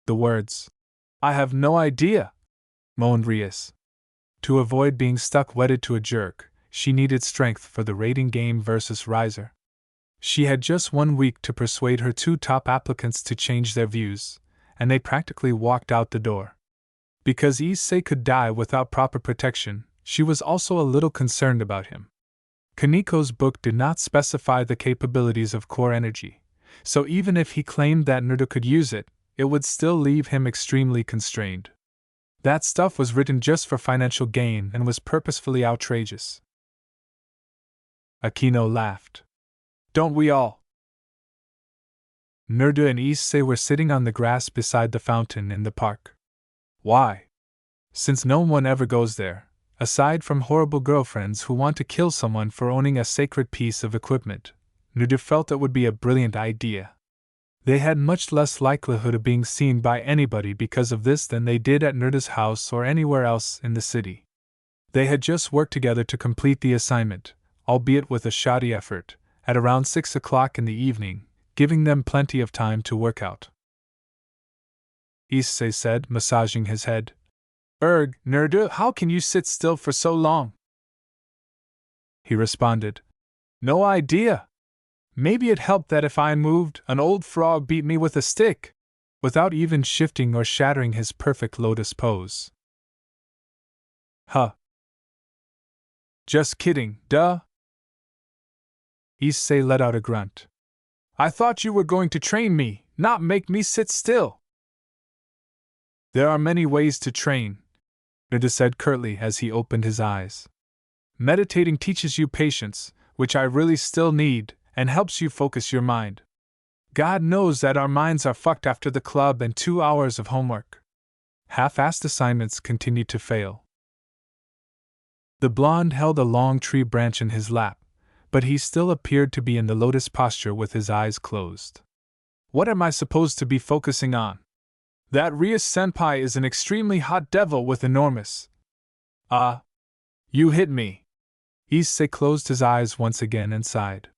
[SPEAKER 1] The words. I have no idea, moaned Rias. To avoid being stuck wedded to a jerk, she needed strength for the rating game versus Riser. She had just 1 week to persuade her 2 top applicants to change their views, and they practically walked out the door. Because Issei could die without proper protection, she was also a little concerned about him. Kaniko's book did not specify the capabilities of core energy, so even if he claimed that Nerdu could use it, it would still leave him extremely constrained. That stuff was written just for financial gain and was purposefully outrageous. Akino laughed. Don't we all? Nerdu and Issei were sitting on the grass beside the fountain in the park. Why? Since no one ever goes there, aside from horrible girlfriends who want to kill someone for owning a sacred piece of equipment, Nerdu felt it would be a brilliant idea. They had much less likelihood of being seen by anybody because of this than they did at Nerdu's house or anywhere else in the city. They had just worked together to complete the assignment, albeit with a shoddy effort, at around 6 o'clock in the evening, giving them plenty of time to work out. Issei said, massaging his head. Nerdu, how can you sit still for so long? He responded. No idea. Maybe it helped that if I moved, an old frog beat me with a stick, without even shifting or shattering his perfect lotus pose. Huh. Just kidding, duh. Issei let out a grunt. I thought you were going to train me, not make me sit still. There are many ways to train, Nerdu said curtly as he opened his eyes. Meditating teaches you patience, which I really still need, and helps you focus your mind. God knows that our minds are fucked after the club and 2 hours of homework. Half-assed assignments continued to fail. The blonde held a long tree branch in his lap, but he still appeared to be in the lotus posture with his eyes closed. What am I supposed to be focusing on? That Rias-senpai is an extremely hot devil with enormous... You hit me. Issei closed his eyes once again and sighed.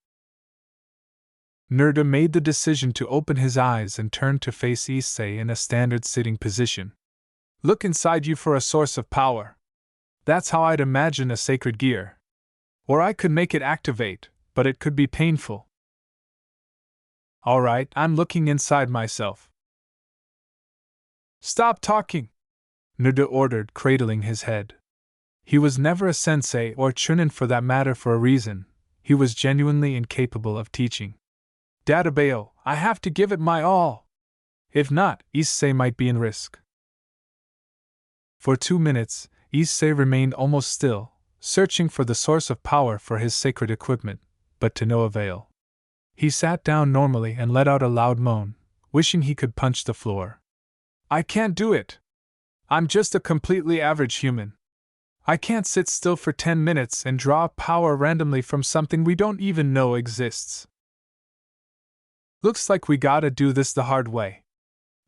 [SPEAKER 1] Nerdu made the decision to open his eyes and turned to face Issei in a standard sitting position. Look inside you for a source of power. That's how I'd imagine a sacred gear. Or I could make it activate, but it could be painful. Alright, I'm looking inside myself. Stop talking, Nerdu ordered, cradling his head. He was never a sensei or chunin for that matter for a reason. He was genuinely incapable of teaching. Databeo, I have to give it my all. If not, Issei might be in risk. For 2 minutes, Issei remained almost still, searching for the source of power for his sacred equipment, but to no avail. He sat down normally and let out a loud moan, wishing he could punch the floor. I can't do it. I'm just a completely average human. I can't sit still for 10 minutes and draw power randomly from something we don't even know exists. Looks like we gotta do this the hard way.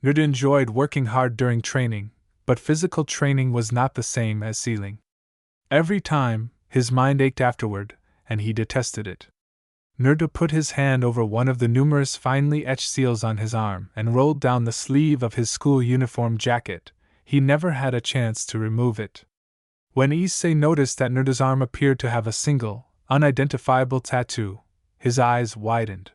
[SPEAKER 1] Naruto enjoyed working hard during training, but physical training was not the same as sealing. Every time, his mind ached afterward, and he detested it. Naruto put his hand over one of the numerous finely etched seals on his arm and rolled down the sleeve of his school uniform jacket. He never had a chance to remove it. When Issei noticed that Naruto's arm appeared to have a single, unidentifiable tattoo, his eyes widened.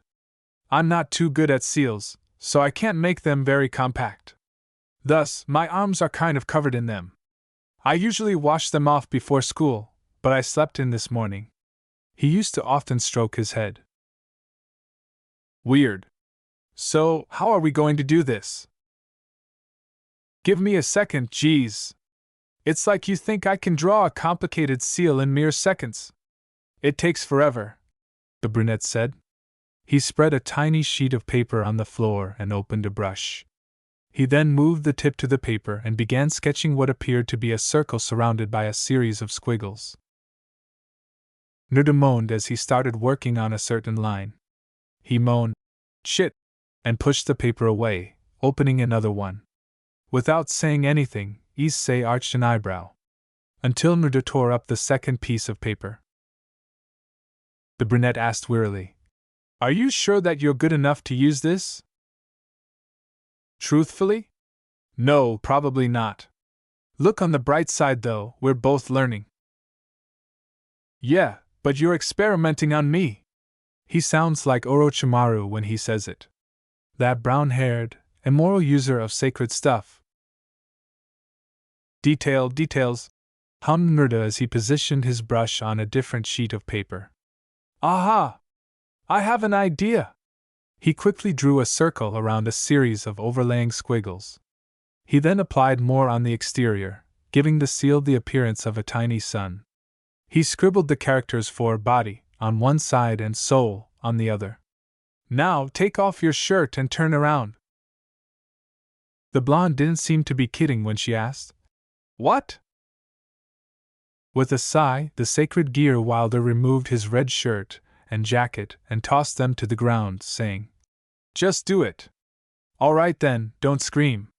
[SPEAKER 1] I'm not too good at seals, so I can't make them very compact. Thus, my arms are kind of covered in them. I usually wash them off before school, but I slept in this morning. He used to often stroke his head. Weird. So, how are we going to do this? Give me a second, geez. It's like you think I can draw a complicated seal in mere seconds. It takes forever, the brunette said. He spread a tiny sheet of paper on the floor and opened a brush. He then moved the tip to the paper and began sketching what appeared to be a circle surrounded by a series of squiggles. Naruto moaned as he started working on a certain line. He moaned, "Shit," and pushed the paper away, opening another one. Without saying anything, Issei arched an eyebrow. Until Naruto tore up the second piece of paper. The brunette asked wearily, "Are you sure that you're good enough to use this?" Truthfully? No, probably not. Look on the bright side though, we're both learning. Yeah, but you're experimenting on me. He sounds like Orochimaru when he says it. That brown-haired, immoral user of sacred stuff. Details, hummed Naruto as he positioned his brush on a different sheet of paper. Aha! I have an idea! He quickly drew a circle around a series of overlaying squiggles. He then applied more on the exterior, giving the seal the appearance of a tiny sun. He scribbled the characters for body on one side and soul on the other. Now take off your shirt and turn around. The blonde didn't seem to be kidding when she asked, What? With a sigh, the sacred gear wielder removed his red shirt and jacket and tossed them to the ground, saying, Just do it. All right then, don't scream.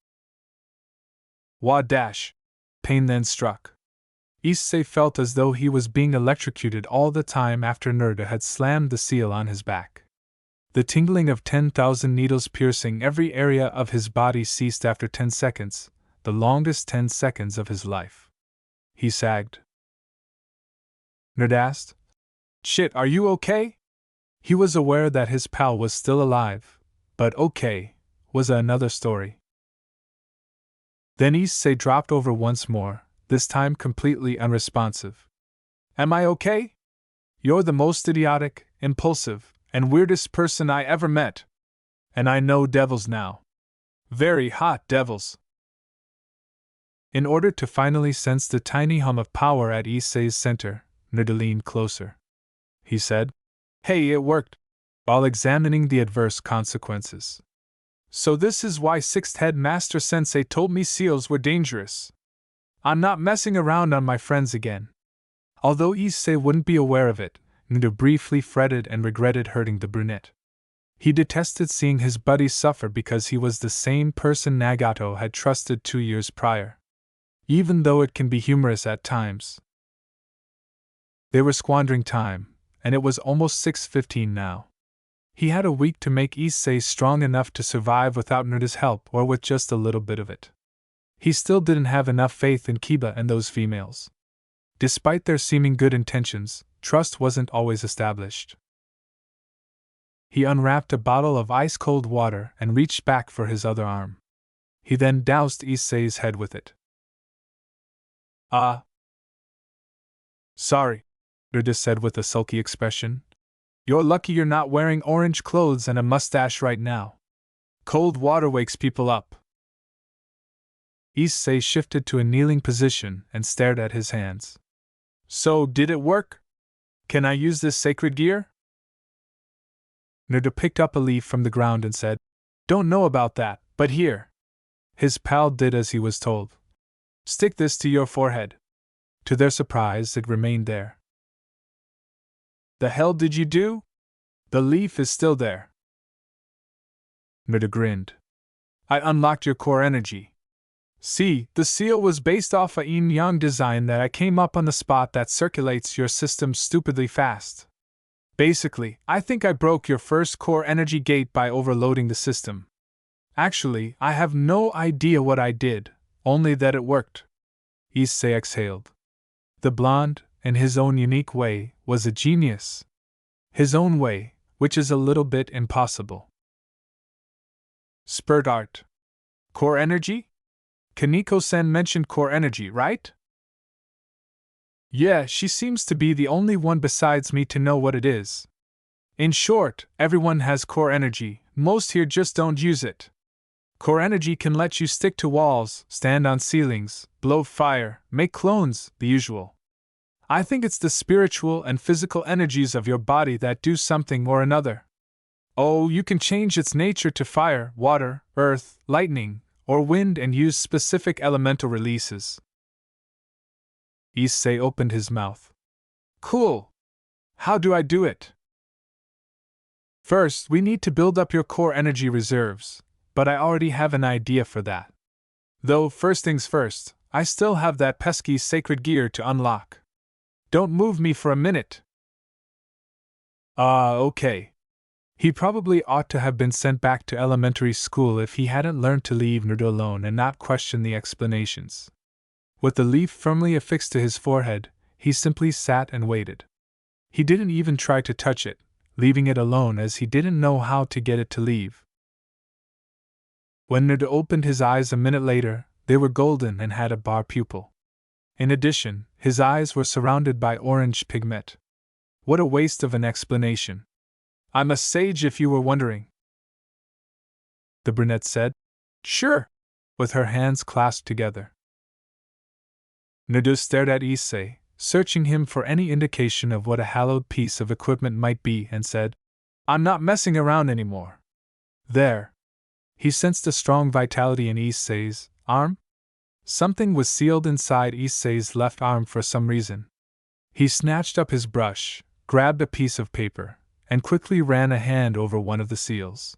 [SPEAKER 1] Wah dash. Pain then struck. Issei felt as though he was being electrocuted all the time after Naruto had slammed the seal on his back. The tingling of 10,000 needles piercing every area of his body ceased after 10 seconds, the longest 10 seconds of his life. He sagged. Naruto asked, Shit, are you okay? He was aware that his pal was still alive, but okay was another story. Then Issei dropped over once more, this time completely unresponsive. Am I okay? You're the most idiotic, impulsive, and weirdest person I ever met. And I know devils now. Very hot devils. In order to finally sense the tiny hum of power at Issei's center, Naruto leaned closer. He said, Hey, it worked, while examining the adverse consequences. So this is why 6th Head Master Sensei told me seals were dangerous. I'm not messing around on my friends again. Although Issei wouldn't be aware of it, Naruto briefly fretted and regretted hurting the brunette. He detested seeing his buddy suffer because he was the same person Nagato had trusted 2 years prior. Even though it can be humorous at times. They were squandering time, and it was almost 6:15 now. He had a week to make Issei strong enough to survive without Naruto's help or with just a little bit of it. He still didn't have enough faith in Kiba and those females. Despite their seeming good intentions, trust wasn't always established. He unwrapped a bottle of ice-cold water and reached back for his other arm. He then doused Issei's head with it. Sorry, Naruto said with a sulky expression. You're lucky you're not wearing orange clothes and a mustache right now. Cold water wakes people up. Issei shifted to a kneeling position and stared at his hands. So, did it work? Can I use this sacred gear? Naruto picked up a leaf from the ground and said, Don't know about that, but here. His pal did as he was told. Stick this to your forehead. To their surprise, it remained there. The hell did you do? The leaf is still there. Naruto grinned. I unlocked your core energy. See, the seal was based off a yin-yang design that I came up on the spot that circulates your system stupidly fast. Basically, I think I broke your first core energy gate by overloading the system. Actually, I have no idea what I did, only that it worked. Issei exhaled. The blonde, in his own unique way, was a genius. His own way, which is a little bit impossible. Spurt art. Core energy? Kaneko-sen mentioned core energy, right? Yeah, she seems to be the only one besides me to know what it is. In short, everyone has core energy, most here just don't use it. Core energy can let you stick to walls, stand on ceilings, blow fire, make clones, the usual. I think it's the spiritual and physical energies of your body that do something or another. Oh, you can change its nature to fire, water, earth, lightning, or wind and use specific elemental releases. Issei opened his mouth. Cool! How do I do it? First, we need to build up your core energy reserves, but I already have an idea for that. Though, first things first, I still have that pesky sacred gear to unlock. Don't move me for a minute. Okay. He probably ought to have been sent back to elementary school if he hadn't learned to leave Naruto alone and not question the explanations. With the leaf firmly affixed to his forehead, he simply sat and waited. He didn't even try to touch it, leaving it alone as he didn't know how to get it to leave. When Naruto opened his eyes a minute later, they were golden and had a bar pupil. In addition, his eyes were surrounded by orange pigment. What a waste of an explanation. I'm a sage if you were wondering. The brunette said, Sure, with her hands clasped together. Naruto stared at Issei, searching him for any indication of what a hallowed piece of equipment might be, and said, I'm not messing around anymore. There. He sensed a strong vitality in Issei's arm. Something was sealed inside Issei's left arm for some reason. He snatched up his brush, grabbed a piece of paper, and quickly ran a hand over one of the seals.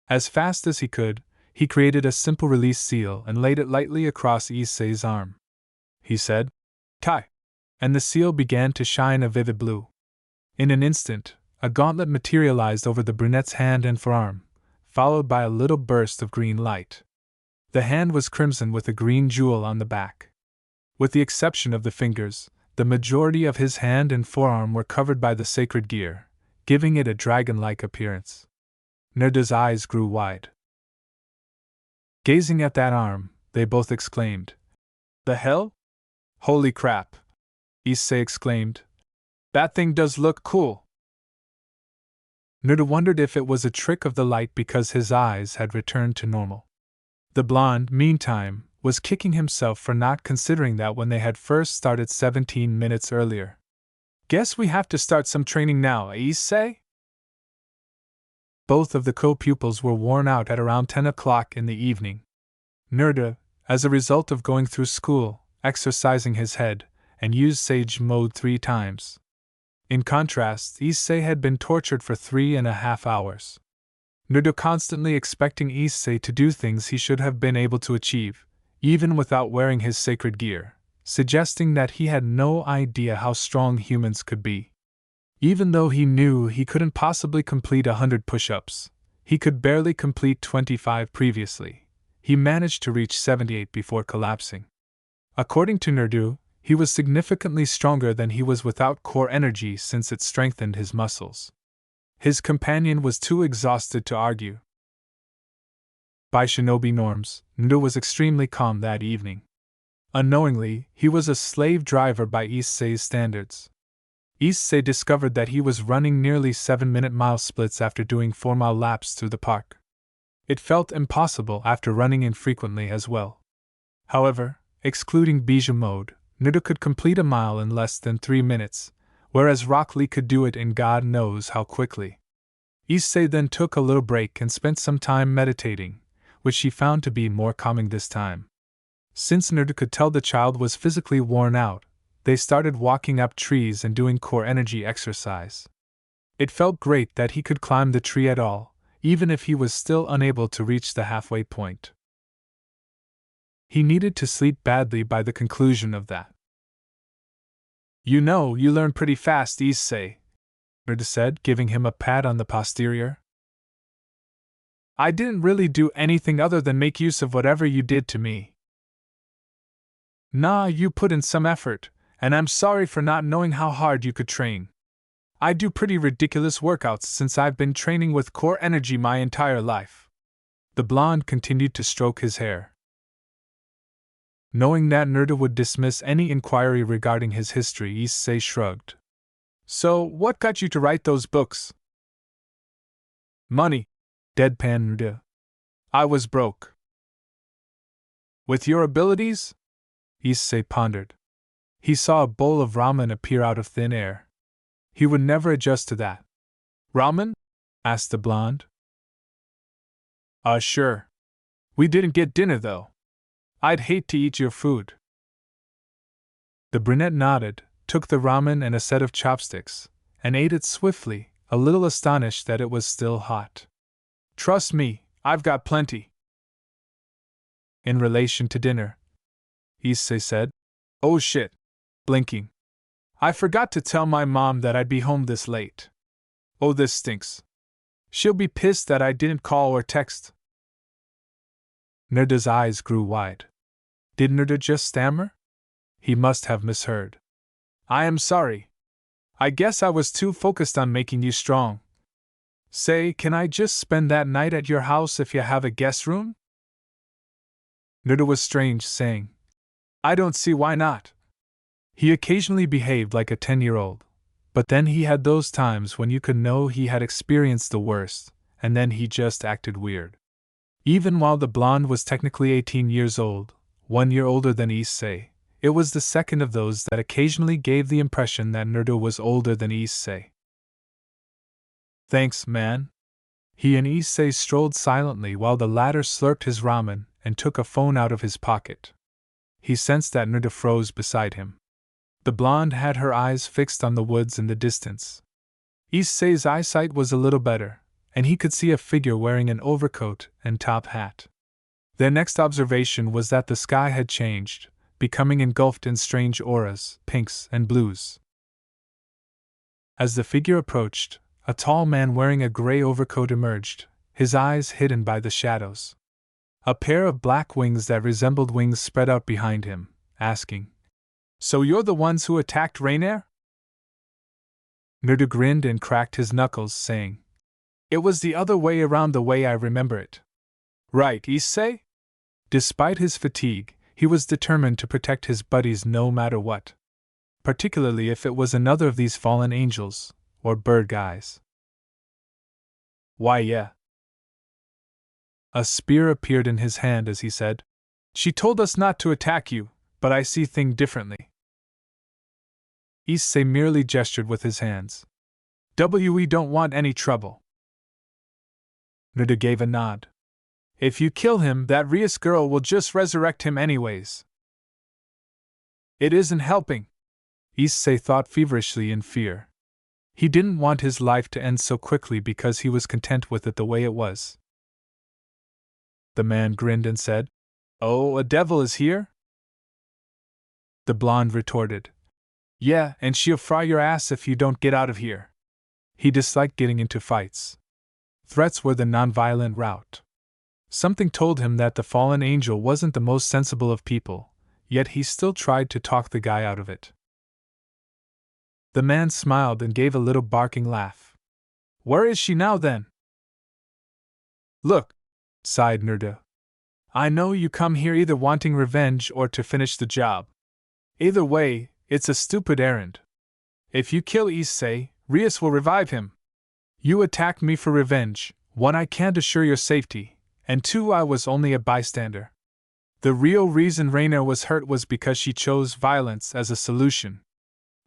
[SPEAKER 1] As fast as he could, he created a simple release seal and laid it lightly across Issei's arm. He said, Kai! And the seal began to shine a vivid blue. In an instant, a gauntlet materialized over the brunette's hand and forearm, followed by a little burst of green light. The hand was crimson with a green jewel on the back. With the exception of the fingers, the majority of his hand and forearm were covered by the sacred gear, giving it a dragon-like appearance. Naruto's eyes grew wide. Gazing at that arm, they both exclaimed, The hell? Holy crap! Issei exclaimed. That thing does look cool. Naruto wondered if it was a trick of the light because his eyes had returned to normal. The blonde, meantime, was kicking himself for not considering that when they had first started 17 minutes earlier. Guess we have to start some training now, Issei? Both of the co-pupils were worn out at around 10 o'clock in the evening. Naruto, as a result of going through school, exercising his head, and used Sage Mode 3 times. In contrast, Issei had been tortured for 3.5 hours. Naruto constantly expecting Issei to do things he should have been able to achieve, even without wearing his sacred gear, suggesting that he had no idea how strong humans could be. Even though he knew he couldn't possibly complete 100 push-ups, he could barely complete 25 previously. He managed to reach 78 before collapsing. According to Naruto, he was significantly stronger than he was without core energy since it strengthened his muscles. His companion was too exhausted to argue. By shinobi norms, Naruto was extremely calm that evening. Unknowingly, he was a slave driver by Issei's standards. Issei discovered that he was running nearly 7-minute mile splits after doing 4-mile laps through the park. It felt impossible after running infrequently as well. However, excluding Bijou mode, Naruto could complete a mile in less than 3 minutes, whereas Rock Lee could do it in God knows how quickly. Issei then took a little break and spent some time meditating, which she found to be more calming this time. Since Naruto could tell the child was physically worn out, they started walking up trees and doing core energy exercise. It felt great that he could climb the tree at all, even if he was still unable to reach the halfway point. He needed to sleep badly by the conclusion of that. You know, you learn pretty fast, Issei, Naruto said, giving him a pat on the posterior. I didn't really do anything other than make use of whatever you did to me. Nah, you put in some effort, and I'm sorry for not knowing how hard you could train. I do pretty ridiculous workouts since I've been training with core energy my entire life. The blonde continued to stroke his hair. Knowing that Naruto would dismiss any inquiry regarding his history, Issei shrugged. So, what got you to write those books? Money, deadpan Naruto. I was broke. With your abilities? Issei pondered. He saw a bowl of ramen appear out of thin air. He would never adjust to that. Ramen? Asked the blonde. Sure. We didn't get dinner though. I'd hate to eat your food. The brunette nodded, took the ramen and a set of chopsticks, and ate it swiftly, a little astonished that it was still hot. Trust me, I've got plenty. In relation to dinner, Issei said. Oh shit. Blinking. I forgot to tell my mom that I'd be home this late. Oh, this stinks. She'll be pissed that I didn't call or text. Naruto's eyes grew wide. Did Naruto just stammer? He must have misheard. I am sorry. I guess I was too focused on making you strong. Say, can I just spend that night at your house if you have a guest room? Naruto was strange, saying, I don't see why not. He occasionally behaved like a 10-year-old, but then he had those times when you could know he had experienced the worst, and then he just acted weird. Even while the blonde was technically 18 years old, 1 year older than Issei, it was the second of those that occasionally gave the impression that Naruto was older than Issei. Thanks, man. He and Issei strolled silently while the latter slurped his ramen and took a phone out of his pocket. He sensed that Naruto froze beside him. The blonde had her eyes fixed on the woods in the distance. Issei's eyesight was a little better, and he could see a figure wearing an overcoat and top hat. Their next observation was that the sky had changed, becoming engulfed in strange auras, pinks and blues. As the figure approached, a tall man wearing a gray overcoat emerged, his eyes hidden by the shadows. A pair of black wings that resembled wings spread out behind him, asking, So you're the ones who attacked Rainier? Naruto grinned and cracked his knuckles, saying, It was the other way around the way I remember it. Right, Issei? Despite his fatigue, he was determined to protect his buddies no matter what. Particularly if it was another of these fallen angels, or bird guys. Why, yeah. A spear appeared in his hand as he said, She told us not to attack you, but I see things differently. Issei merely gestured with his hands. We don't want any trouble. Naruto gave a nod. If you kill him, that Rias girl will just resurrect him anyways. It isn't helping. Issei thought feverishly in fear. He didn't want his life to end so quickly because he was content with it the way it was. The man grinned and said, Oh, a devil is here? The blonde retorted, Yeah, and she'll fry your ass if you don't get out of here. He disliked getting into fights. Threats were the nonviolent route. Something told him that the fallen angel wasn't the most sensible of people, yet he still tried to talk the guy out of it. The man smiled and gave a little barking laugh. Where is she now then? Look, sighed Naruto. I know you come here either wanting revenge or to finish the job. Either way, it's a stupid errand. If you kill Issei, Rias will revive him. You attacked me for revenge. 1. I can't assure your safety, and 2. I was only a bystander. The real reason Reina was hurt was because she chose violence as a solution.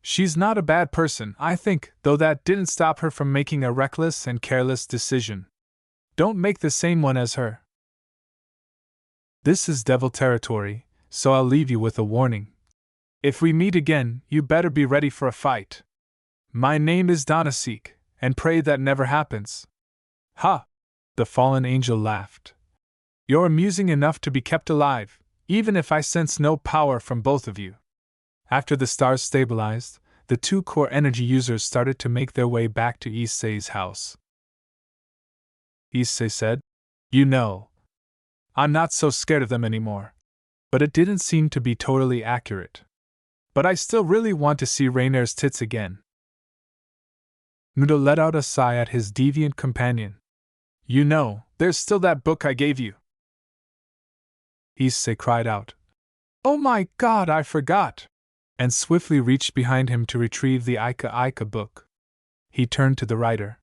[SPEAKER 1] She's not a bad person, I think, though that didn't stop her from making a reckless and careless decision. Don't make the same one as her. This is devil territory, so I'll leave you with a warning. If we meet again, you better be ready for a fight. My name is Donasik, and pray that never happens. Ha! The fallen angel laughed. You're amusing enough to be kept alive, even if I sense no power from both of you. After the stars stabilized, the 2 core energy users started to make their way back to Issei's house. Issei said, You know, I'm not so scared of them anymore. But it didn't seem to be totally accurate. But I still really want to see Rainer's tits again. Naruto let out a sigh at his deviant companion. You know, there's still that book I gave you. Issei cried out. Oh my god, I forgot! And swiftly reached behind him to retrieve the Aika Aika book. He turned to the writer.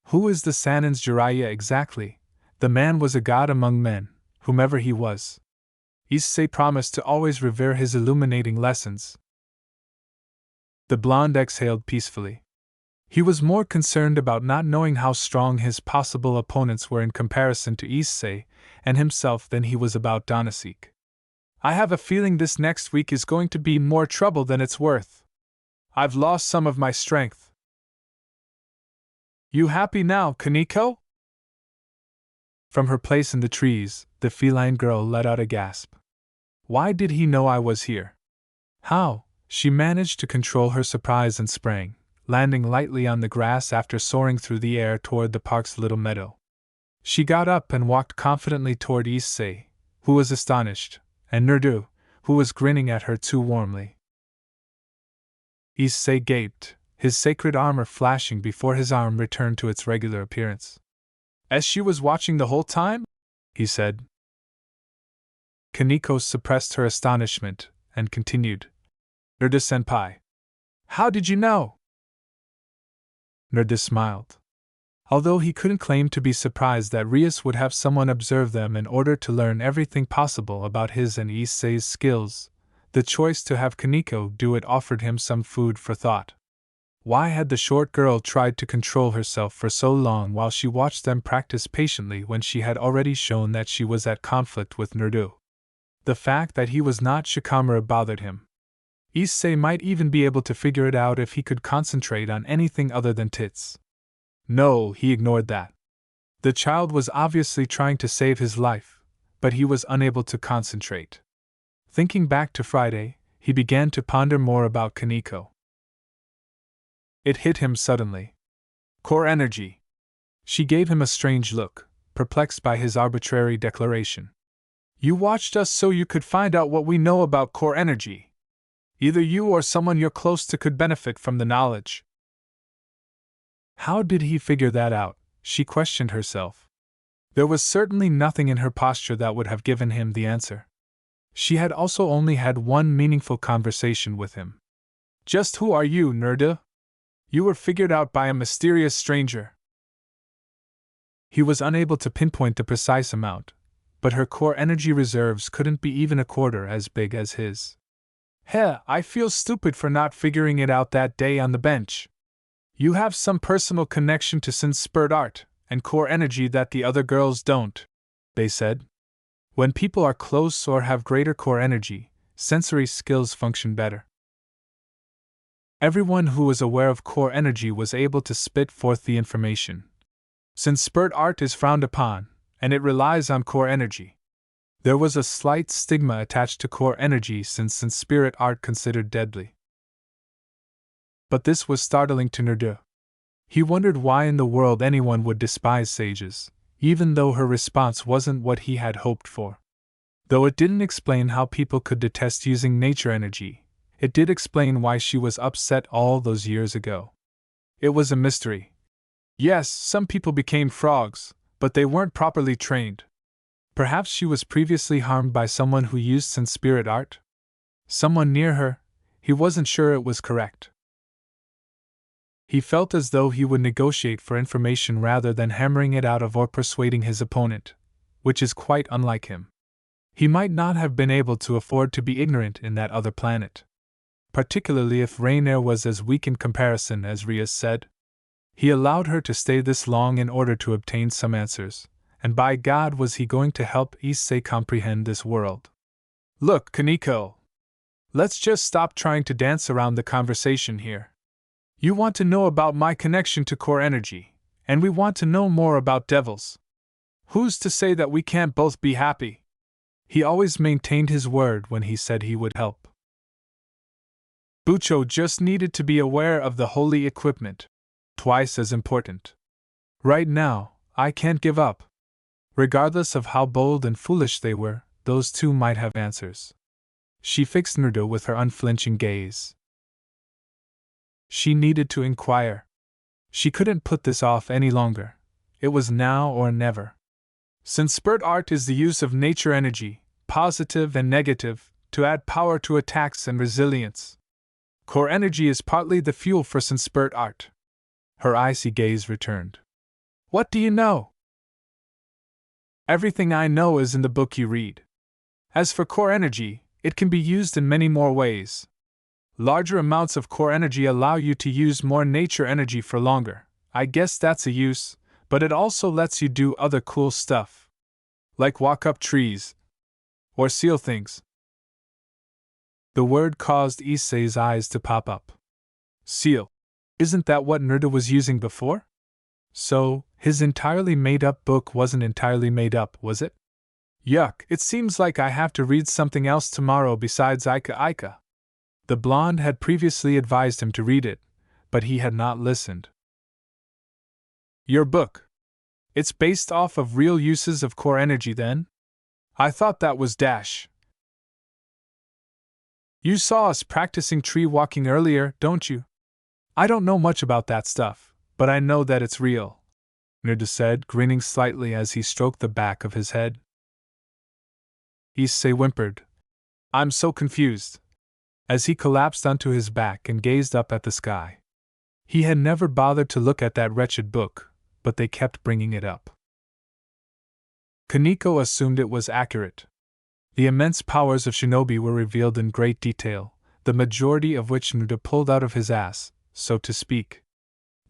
[SPEAKER 1] Who is the Sanin's Jiraiya exactly? The man was a god among men, whomever he was. Issei promised to always revere his illuminating lessons. The blonde exhaled peacefully. He was more concerned about not knowing how strong his possible opponents were in comparison to Issei and himself than he was about Donasik. I have a feeling this next week is going to be more trouble than it's worth. I've lost some of my strength. You happy now, Kaneko? From her place in the trees, the feline girl let out a gasp. Why did he know I was here? How? She managed to control her surprise and sprang, landing lightly on the grass after soaring through the air toward the park's little meadow. She got up and walked confidently toward Issei, who was astonished, and Naruto, who was grinning at her too warmly. Issei gaped, his sacred armor flashing before his arm returned to its regular appearance. As she was watching the whole time? He said. Kaneko suppressed her astonishment and continued. Naruto-senpai. How did you know? Naruto smiled. Although he couldn't claim to be surprised that Rias would have someone observe them in order to learn everything possible about his and Issei's skills, the choice to have Kaneko do it offered him some food for thought. Why had the short girl tried to control herself for so long while she watched them practice patiently when she had already shown that she was at conflict with Naruto? The fact that he was not Shikamaru bothered him. Issei might even be able to figure it out if he could concentrate on anything other than tits. No, he ignored that. The child was obviously trying to save his life, but he was unable to concentrate. Thinking back to Friday, he began to ponder more about Kaneko. It hit him suddenly. Core energy. She gave him a strange look, perplexed by his arbitrary declaration. You watched us so you could find out what we know about core energy. Either you or someone you're close to could benefit from the knowledge. How did he figure that out? She questioned herself. There was certainly nothing in her posture that would have given him the answer. She had also only had one meaningful conversation with him. Just who are you, Naruto? You were figured out by a mysterious stranger. He was unable to pinpoint the precise amount, but her core energy reserves couldn't be even a quarter as big as his. Heh, I feel stupid for not figuring it out that day on the bench. You have some personal connection to Spurt art and core energy that the other girls don't, they said. When people are close or have greater core energy, sensory skills function better. Everyone who was aware of core energy was able to spit forth the information. Spurt art is frowned upon, and it relies on core energy. There was a slight stigma attached to core energy since spirit art considered deadly. But this was startling to Naruto. He wondered why in the world anyone would despise sages, even though her response wasn't what he had hoped for. Though it didn't explain how people could detest using nature energy, it did explain why she was upset all those years ago. It was a mystery. Yes, some people became frogs, but they weren't properly trained. Perhaps she was previously harmed by someone who used spirit art? Someone near her? He wasn't sure it was correct. He felt as though he would negotiate for information rather than hammering it out of or persuading his opponent, which is quite unlike him. He might not have been able to afford to be ignorant in that other planet, particularly if Rainier was as weak in comparison as Rias said. He allowed her to stay this long in order to obtain some answers, and by God was he going to help Issei comprehend this world. Look, Kaneko. Let's just stop trying to dance around the conversation here. You want to know about my connection to core energy, and we want to know more about devils. Who's to say that we can't both be happy? He always maintained his word when he said he would help. Bucho just needed to be aware of the holy equipment, twice as important. Right now, I can't give up. Regardless of how bold and foolish they were, those two might have answers. She fixed Naruto with her unflinching gaze. She needed to inquire. She couldn't put this off any longer. It was now or never. Since spirit art is the use of nature energy, positive and negative, to add power to attacks and resilience, core energy is partly the fuel for spirit art. Her icy gaze returned. What do you know? Everything I know is in the book you read. As for core energy, it can be used in many more ways. Larger amounts of core energy allow you to use more nature energy for longer. I guess that's a use, but it also lets you do other cool stuff. Like walk up trees. Or seal things. The word caused Issei's eyes to pop up. Seal. Isn't that what Naruto was using before? So, his entirely made-up book wasn't entirely made up, was it? Yuck, it seems like I have to read something else tomorrow besides Aika Aika. The blonde had previously advised him to read it, but he had not listened. Your book. It's based off of real uses of core energy then? I thought that was dash. You saw us practicing tree walking earlier, don't you? I don't know much about that stuff, but I know that it's real, Naruto said, grinning slightly as he stroked the back of his head. Issei whimpered. I'm so confused. As he collapsed onto his back and gazed up at the sky. He had never bothered to look at that wretched book, but they kept bringing it up. Kaneko assumed it was accurate. The immense powers of shinobi were revealed in great detail, the majority of which Naruto pulled out of his ass, so to speak.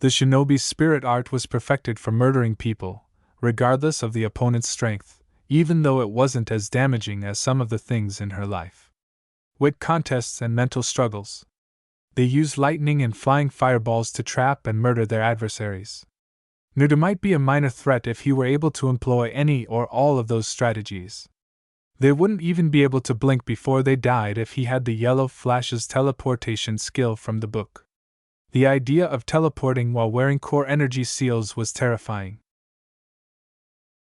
[SPEAKER 1] The shinobi's spirit art was perfected for murdering people, regardless of the opponent's strength, even though it wasn't as damaging as some of the things in her life. Wit contests and mental struggles. They used lightning and flying fireballs to trap and murder their adversaries. Naruto might be a minor threat if he were able to employ any or all of those strategies. They wouldn't even be able to blink before they died if he had the yellow flash's teleportation skill from the book. The idea of teleporting while wearing core energy seals was terrifying.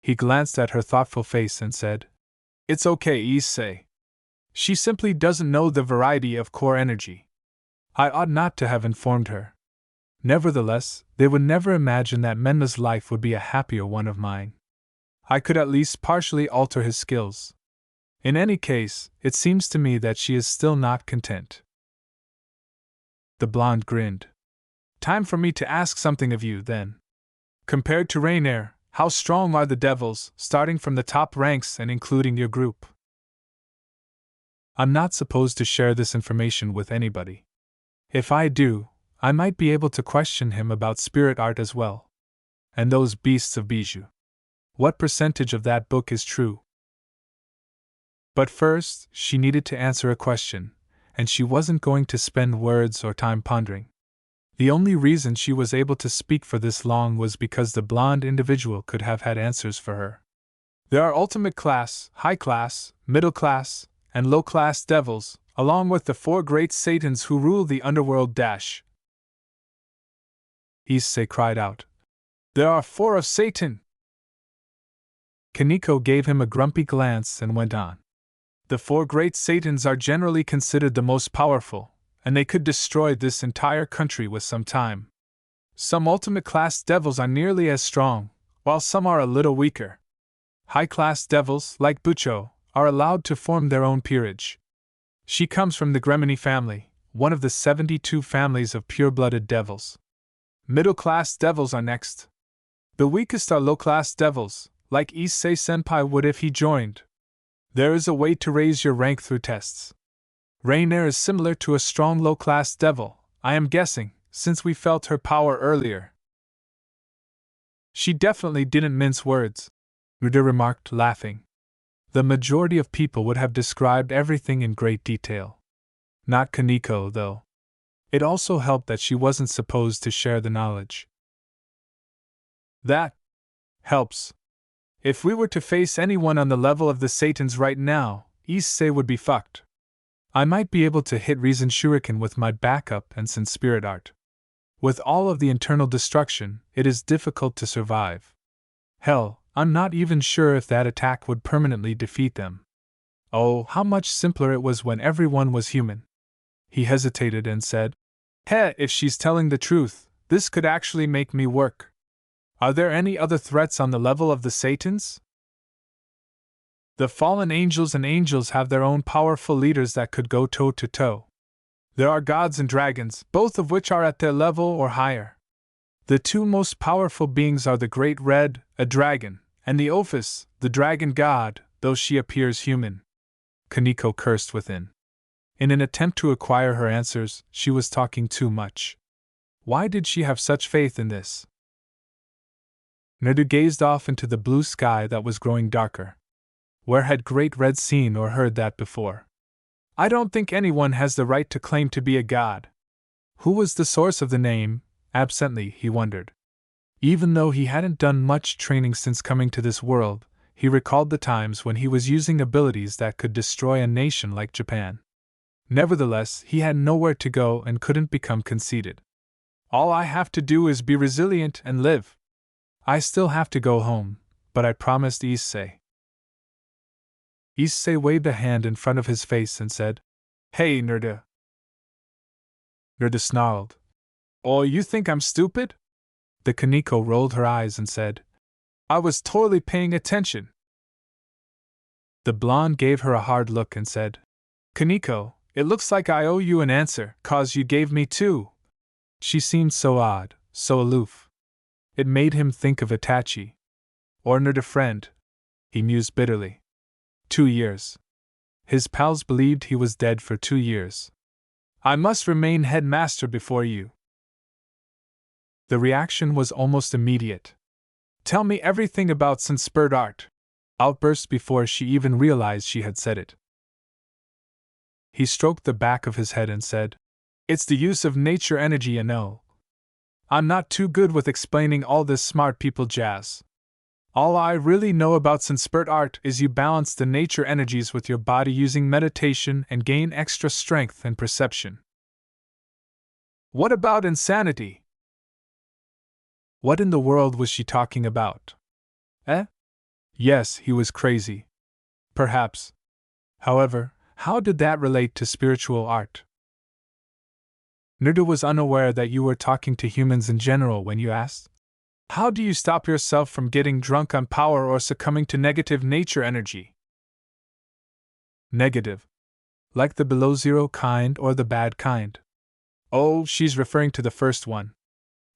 [SPEAKER 1] He glanced at her thoughtful face and said, It's okay, Issei. She simply doesn't know the variety of core energy. I ought not to have informed her. Nevertheless, they would never imagine that Menma's life would be a happier one of mine. I could at least partially alter his skills. In any case, it seems to me that she is still not content. The blonde grinned. Time for me to ask something of you, then. Compared to Rainier, how strong are the devils, starting from the top ranks and including your group? I'm not supposed to share this information with anybody. If I do, I might be able to question him about spirit art as well. And those beasts of bijou. What percentage of that book is true? But first, she needed to answer a question, and she wasn't going to spend words or time pondering. The only reason she was able to speak for this long was because the blonde individual could have had answers for her. There are ultimate class, high class, middle class, and low-class devils, along with the 4 great Satans who rule the underworld dash. Issei cried out. There are 4 of Satan! Kaneko gave him a grumpy glance and went on. The 4 great Satans are generally considered the most powerful, and they could destroy this entire country with some time. Some ultimate-class devils are nearly as strong, while some are a little weaker. High-class devils, like Bucho, are allowed to form their own peerage. She comes from the Gremini family, one of the 72 families of pure-blooded devils. Middle-class devils are next. The weakest are low-class devils, like Issei Senpai would if he joined. There is a way to raise your rank through tests. Rainier is similar to a strong low-class devil, I am guessing, since we felt her power earlier. She definitely didn't mince words, Ruda remarked, laughing. The majority of people would have described everything in great detail. Not Kaneko, though. It also helped that she wasn't supposed to share the knowledge. That helps. If we were to face anyone on the level of the Satans right now, Issei would be fucked. I might be able to hit Reason Shuriken with my backup and Sin Spirit Art. With all of the internal destruction, it is difficult to survive. Hell, I'm not even sure if that attack would permanently defeat them. Oh, how much simpler it was when everyone was human. He hesitated and said, "Heh, if she's telling the truth, this could actually make me work. Are there any other threats on the level of the Satans?" The fallen angels and angels have their own powerful leaders that could go toe-to-toe. There are gods and dragons, both of which are at their level or higher. The two most powerful beings are the Great Red, a dragon, and the Ophis, the dragon god, though she appears human. Kaneko cursed within. In an attempt to acquire her answers, she was talking too much. Why did she have such faith in this? Nerdu gazed off into the blue sky that was growing darker. Where had Great Red seen or heard that before? I don't think anyone has the right to claim to be a god. Who was the source of the name? Absently, he wondered. Even though he hadn't done much training since coming to this world, he recalled the times when he was using abilities that could destroy a nation like Japan. Nevertheless, he had nowhere to go and couldn't become conceited. All I have to do is be resilient and live. I still have to go home, but I promised Issei. Issei waved a hand in front of his face and said, "Hey, Nerda." Nerda snarled. "Oh, you think I'm stupid?" The Kaneko rolled her eyes and said, "I was totally paying attention." The blonde gave her a hard look and said, "Kaneko, it looks like I owe you an answer, 'cause you gave me two." She seemed so odd, so aloof. It made him think of Itachi. Or Nerda friend. He mused bitterly. 2 years. His pals believed he was dead for 2 years. "I must remain headmaster before you." The reaction was almost immediate. "Tell me everything about Sin Spirit Art," outburst before she even realized she had said it. He stroked the back of his head and said, "It's the use of nature energy, you know. I'm not too good with explaining all this smart people jazz. All I really know about Sin Spirit Art is you balance the nature energies with your body using meditation and gain extra strength and perception." "What about insanity?" What in the world was she talking about? Yes, he was crazy. Perhaps. However, how did that relate to spiritual art? Nerdu was unaware that you were talking to humans in general when you asked, "How do you stop yourself from getting drunk on power or succumbing to negative nature energy?" Negative. Like the below zero kind or the bad kind. Oh, she's referring to the first one.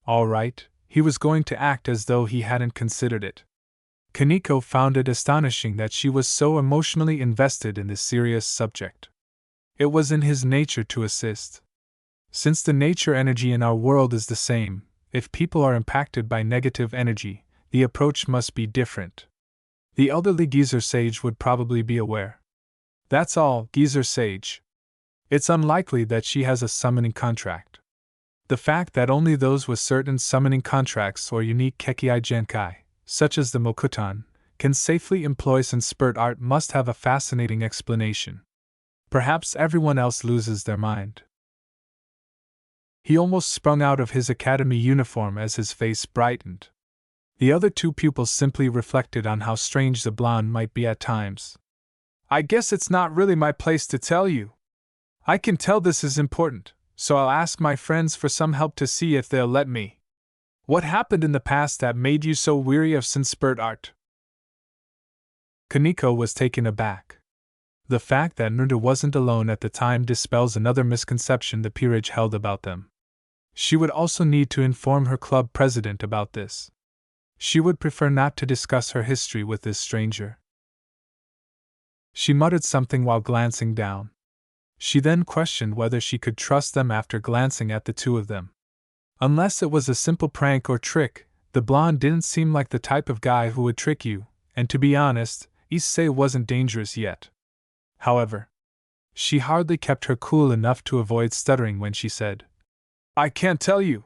[SPEAKER 1] All right, he was going to act as though he hadn't considered it. Kaneko found it astonishing that she was so emotionally invested in this serious subject. It was in his nature to assist. Since the nature energy in our world is the same, if people are impacted by negative energy, the approach must be different. The elderly geezer sage would probably be aware. That's all, geezer sage. It's unlikely that she has a summoning contract. The fact that only those with certain summoning contracts or unique Kekkei Genkai, such as the Mokutan, can safely employ Sin Spirit Art must have a fascinating explanation. Perhaps everyone else loses their mind. He almost sprung out of his academy uniform as his face brightened. The other two pupils simply reflected on how strange the blonde might be at times. "I guess it's not really my place to tell you. I can tell this is important, so I'll ask my friends for some help to see if they'll let me. What happened in the past that made you so weary of Sin Spirit Art?" Kaneko was taken aback. The fact that Nerdu wasn't alone at the time dispels another misconception the peerage held about them. She would also need to inform her club president about this. She would prefer not to discuss her history with this stranger. She muttered something while glancing down. She then questioned whether she could trust them after glancing at the two of them. Unless it was a simple prank or trick, the blonde didn't seem like the type of guy who would trick you, and to be honest, Issei wasn't dangerous yet. However, she hardly kept her cool enough to avoid stuttering when she said, "I can't tell you."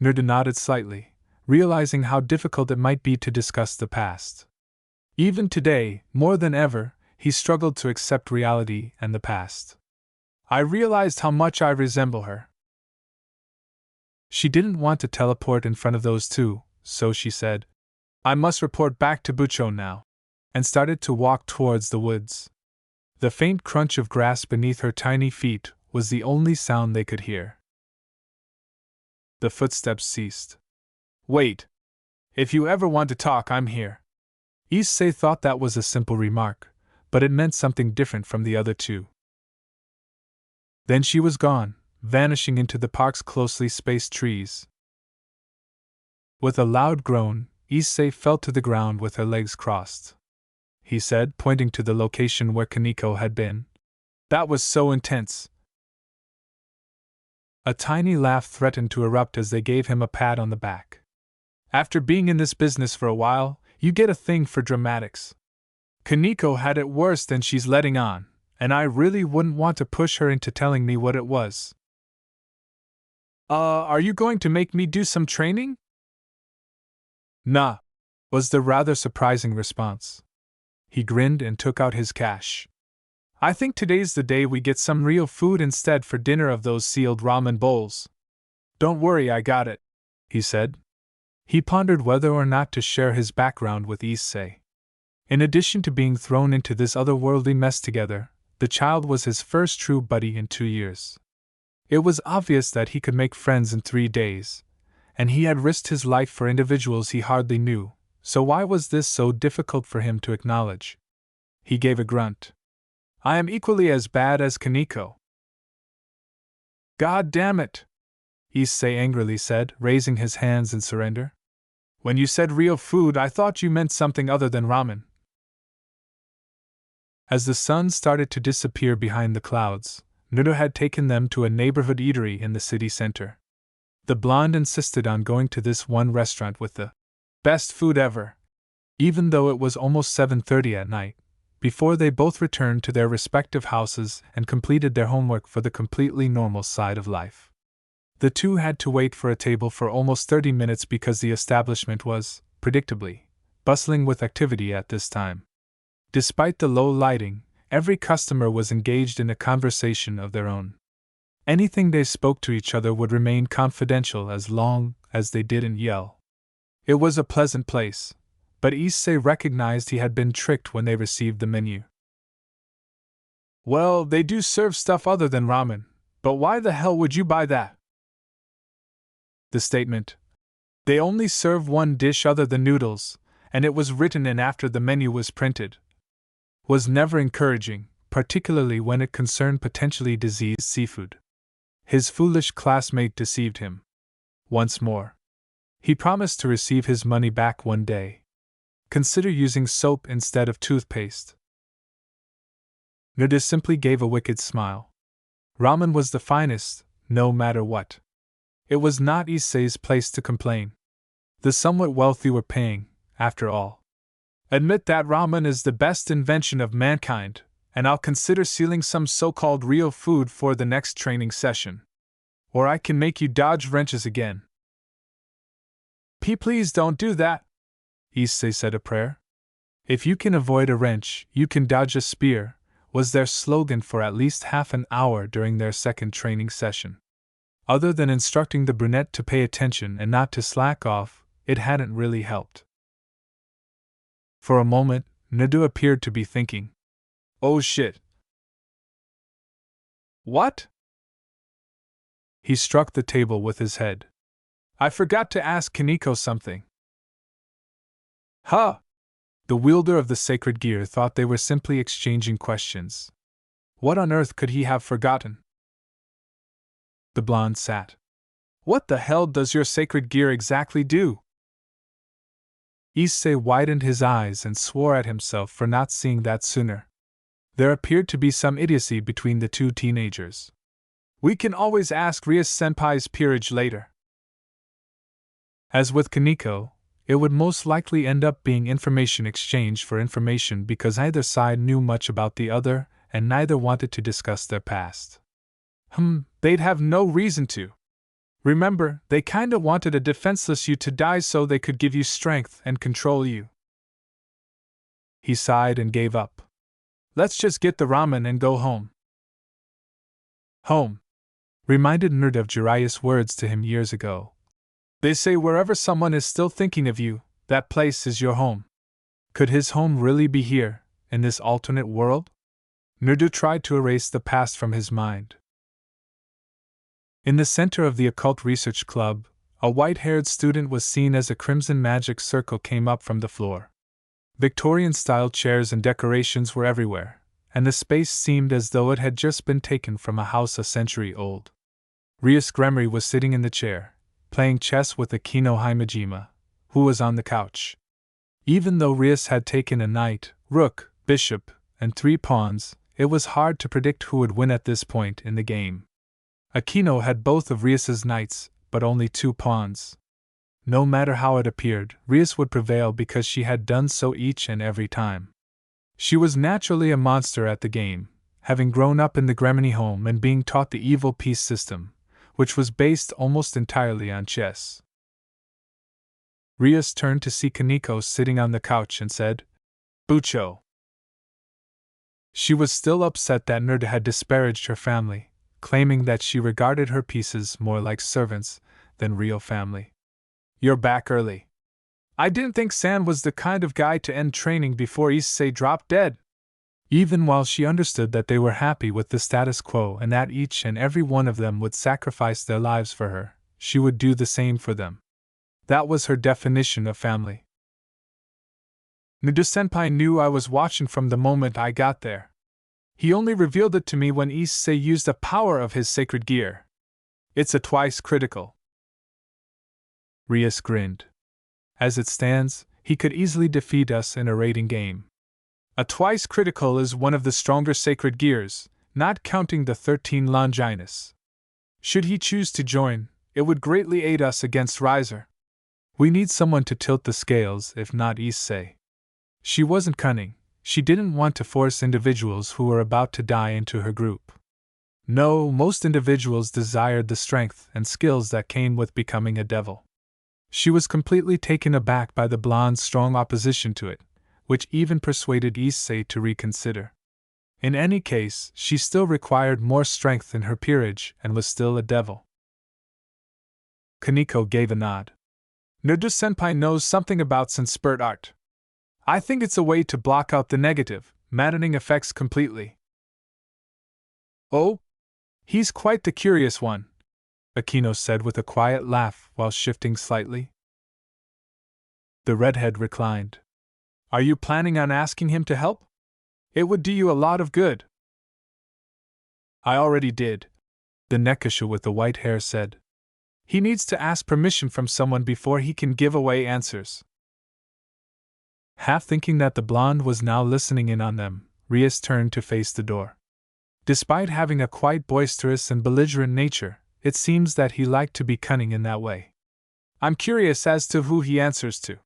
[SPEAKER 1] Nerda nodded slightly, realizing how difficult it might be to discuss the past. Even today, more than ever, he struggled to accept reality and the past. "I realized how much I resemble her." She didn't want to teleport in front of those two, so she said, "I must report back to Bucho now," and started to walk towards the woods. The faint crunch of grass beneath her tiny feet was the only sound they could hear. The footsteps ceased. "Wait. If you ever want to talk, I'm here." Issei thought that was a simple remark, but it meant something different from the other two. Then she was gone, vanishing into the park's closely spaced trees. With a loud groan, Issei fell to the ground with her legs crossed. He said, pointing to the location where Kaneko had been. "That was so intense." A tiny laugh threatened to erupt as they gave him a pat on the back. "After being in this business for a while, you get a thing for dramatics. Kaneko had it worse than she's letting on, and I really wouldn't want to push her into telling me what it was." Are you going to make me do some training?" "Nah," was the rather surprising response. He grinned and took out his cash. "I think today's the day we get some real food instead for dinner of those sealed ramen bowls." "Don't worry, I got it," he said. He pondered whether or not to share his background with Issei. In addition to being thrown into this otherworldly mess together, the child was his first true buddy in 2 years. It was obvious that he could make friends in 3 days, and he had risked his life for individuals he hardly knew, so why was this so difficult for him to acknowledge? He gave a grunt. "I am equally as bad as Kaneko." "God damn it!" Issei angrily said, raising his hands in surrender. "When you said real food, I thought you meant something other than ramen." As the sun started to disappear behind the clouds, Naruto had taken them to a neighborhood eatery in the city center. The blonde insisted on going to this one restaurant with the best food ever, even though it was almost 7:30 at night, before they both returned to their respective houses and completed their homework for the completely normal side of life. The two had to wait for a table for almost 30 minutes because the establishment was, predictably, bustling with activity at this time. Despite the low lighting, every customer was engaged in a conversation of their own. Anything they spoke to each other would remain confidential as long as they didn't yell. It was a pleasant place, but Issei recognized he had been tricked when they received the menu. "Well, they do serve stuff other than ramen, but why the hell would you buy that?" The statement, "They only serve one dish other than noodles, and it was written in after the menu was printed," was never encouraging, particularly when it concerned potentially diseased seafood. His foolish classmate deceived him. Once more. He promised to receive his money back one day. Consider using soap instead of toothpaste. Nuda simply gave a wicked smile. Ramen was the finest, no matter what. It was not Issei's place to complain. The somewhat wealthy were paying, after all. "Admit that ramen is the best invention of mankind, and I'll consider sealing some so-called real food for the next training session. Or I can make you dodge wrenches again." Please don't do that," Issei said a prayer. "If you can avoid a wrench, you can dodge a spear," was their slogan for at least half an hour during their second training session. Other than instructing the brunette to pay attention and not to slack off, it hadn't really helped. For a moment, Nadu appeared to be thinking, "Oh shit." "What?" He struck the table with his head. "I forgot to ask Kaneko something." "Huh?" The wielder of the sacred gear thought they were simply exchanging questions. What on earth could he have forgotten? The blonde sat. What the hell does your sacred gear exactly do? Issei widened his eyes and swore at himself for not seeing that sooner. There appeared to be some idiocy between the two teenagers. We can always ask Rias-senpai's peerage later. As with Kaneko, it would most likely end up being information exchange for information because neither side knew much about the other and neither wanted to discuss their past. They'd have no reason to. Remember, they kinda wanted a defenseless you to die so they could give you strength and control you. He sighed and gave up. Let's just get the ramen and go home. Home. Reminded Nerd of Jiraiya's words to him years ago. They say wherever someone is still thinking of you, that place is your home. Could his home really be here, in this alternate world? Nerdu tried to erase the past from his mind. In the center of the occult research club, a white-haired student was seen as a crimson magic circle came up from the floor. Victorian-style chairs and decorations were everywhere, and the space seemed as though it had just been taken from a house a century old. Rias Gremory was sitting in the chair, playing chess with Akino Himejima, who was on the couch. Even though Rias had taken a knight, rook, bishop, and 3 pawns, it was hard to predict who would win at this point in the game. Akino had both of Rias's knights, but only 2 pawns. No matter how it appeared, Rias would prevail because she had done so each and every time. She was naturally a monster at the game, having grown up in the Gremory home and being taught the evil piece system, which was based almost entirely on chess. Rias turned to see Kaneko sitting on the couch and said, Bucho. She was still upset that Nerda had disparaged her family, claiming that she regarded her pieces more like servants than real family. You're back early. I didn't think San was the kind of guy to end training before Issei dropped dead. Even while she understood that they were happy with the status quo and that each and every one of them would sacrifice their lives for her, she would do the same for them. That was her definition of family. Nudu-senpai knew I was watching from the moment I got there. He only revealed it to me when Issei used the power of his sacred gear. It's a twice critical. Rias grinned. As it stands, he could easily defeat us in a raiding game. A twice critical is one of the stronger sacred gears, not counting the 13 Longinus. Should he choose to join, it would greatly aid us against Riser. We need someone to tilt the scales, if not Issei. She wasn't cunning. She didn't want to force individuals who were about to die into her group. No, most individuals desired the strength and skills that came with becoming a devil. She was completely taken aback by the blonde's strong opposition to it, which even persuaded Issei to reconsider. In any case, she still required more strength in her peerage and was still a devil. Kaneko gave a nod. Nerdu-senpai knows something about Sanspurt art. I think it's a way to block out the negative, maddening effects completely. Oh? He's quite the curious one, Akino said with a quiet laugh while shifting slightly. The redhead reclined. Are you planning on asking him to help? It would do you a lot of good. I already did, the Nekasha with the white hair said. He needs to ask permission from someone before he can give away answers. Half thinking that the blonde was now listening in on them, Rias turned to face the door. Despite having a quite boisterous and belligerent nature, it seems that he liked to be cunning in that way. I'm curious as to who he answers to.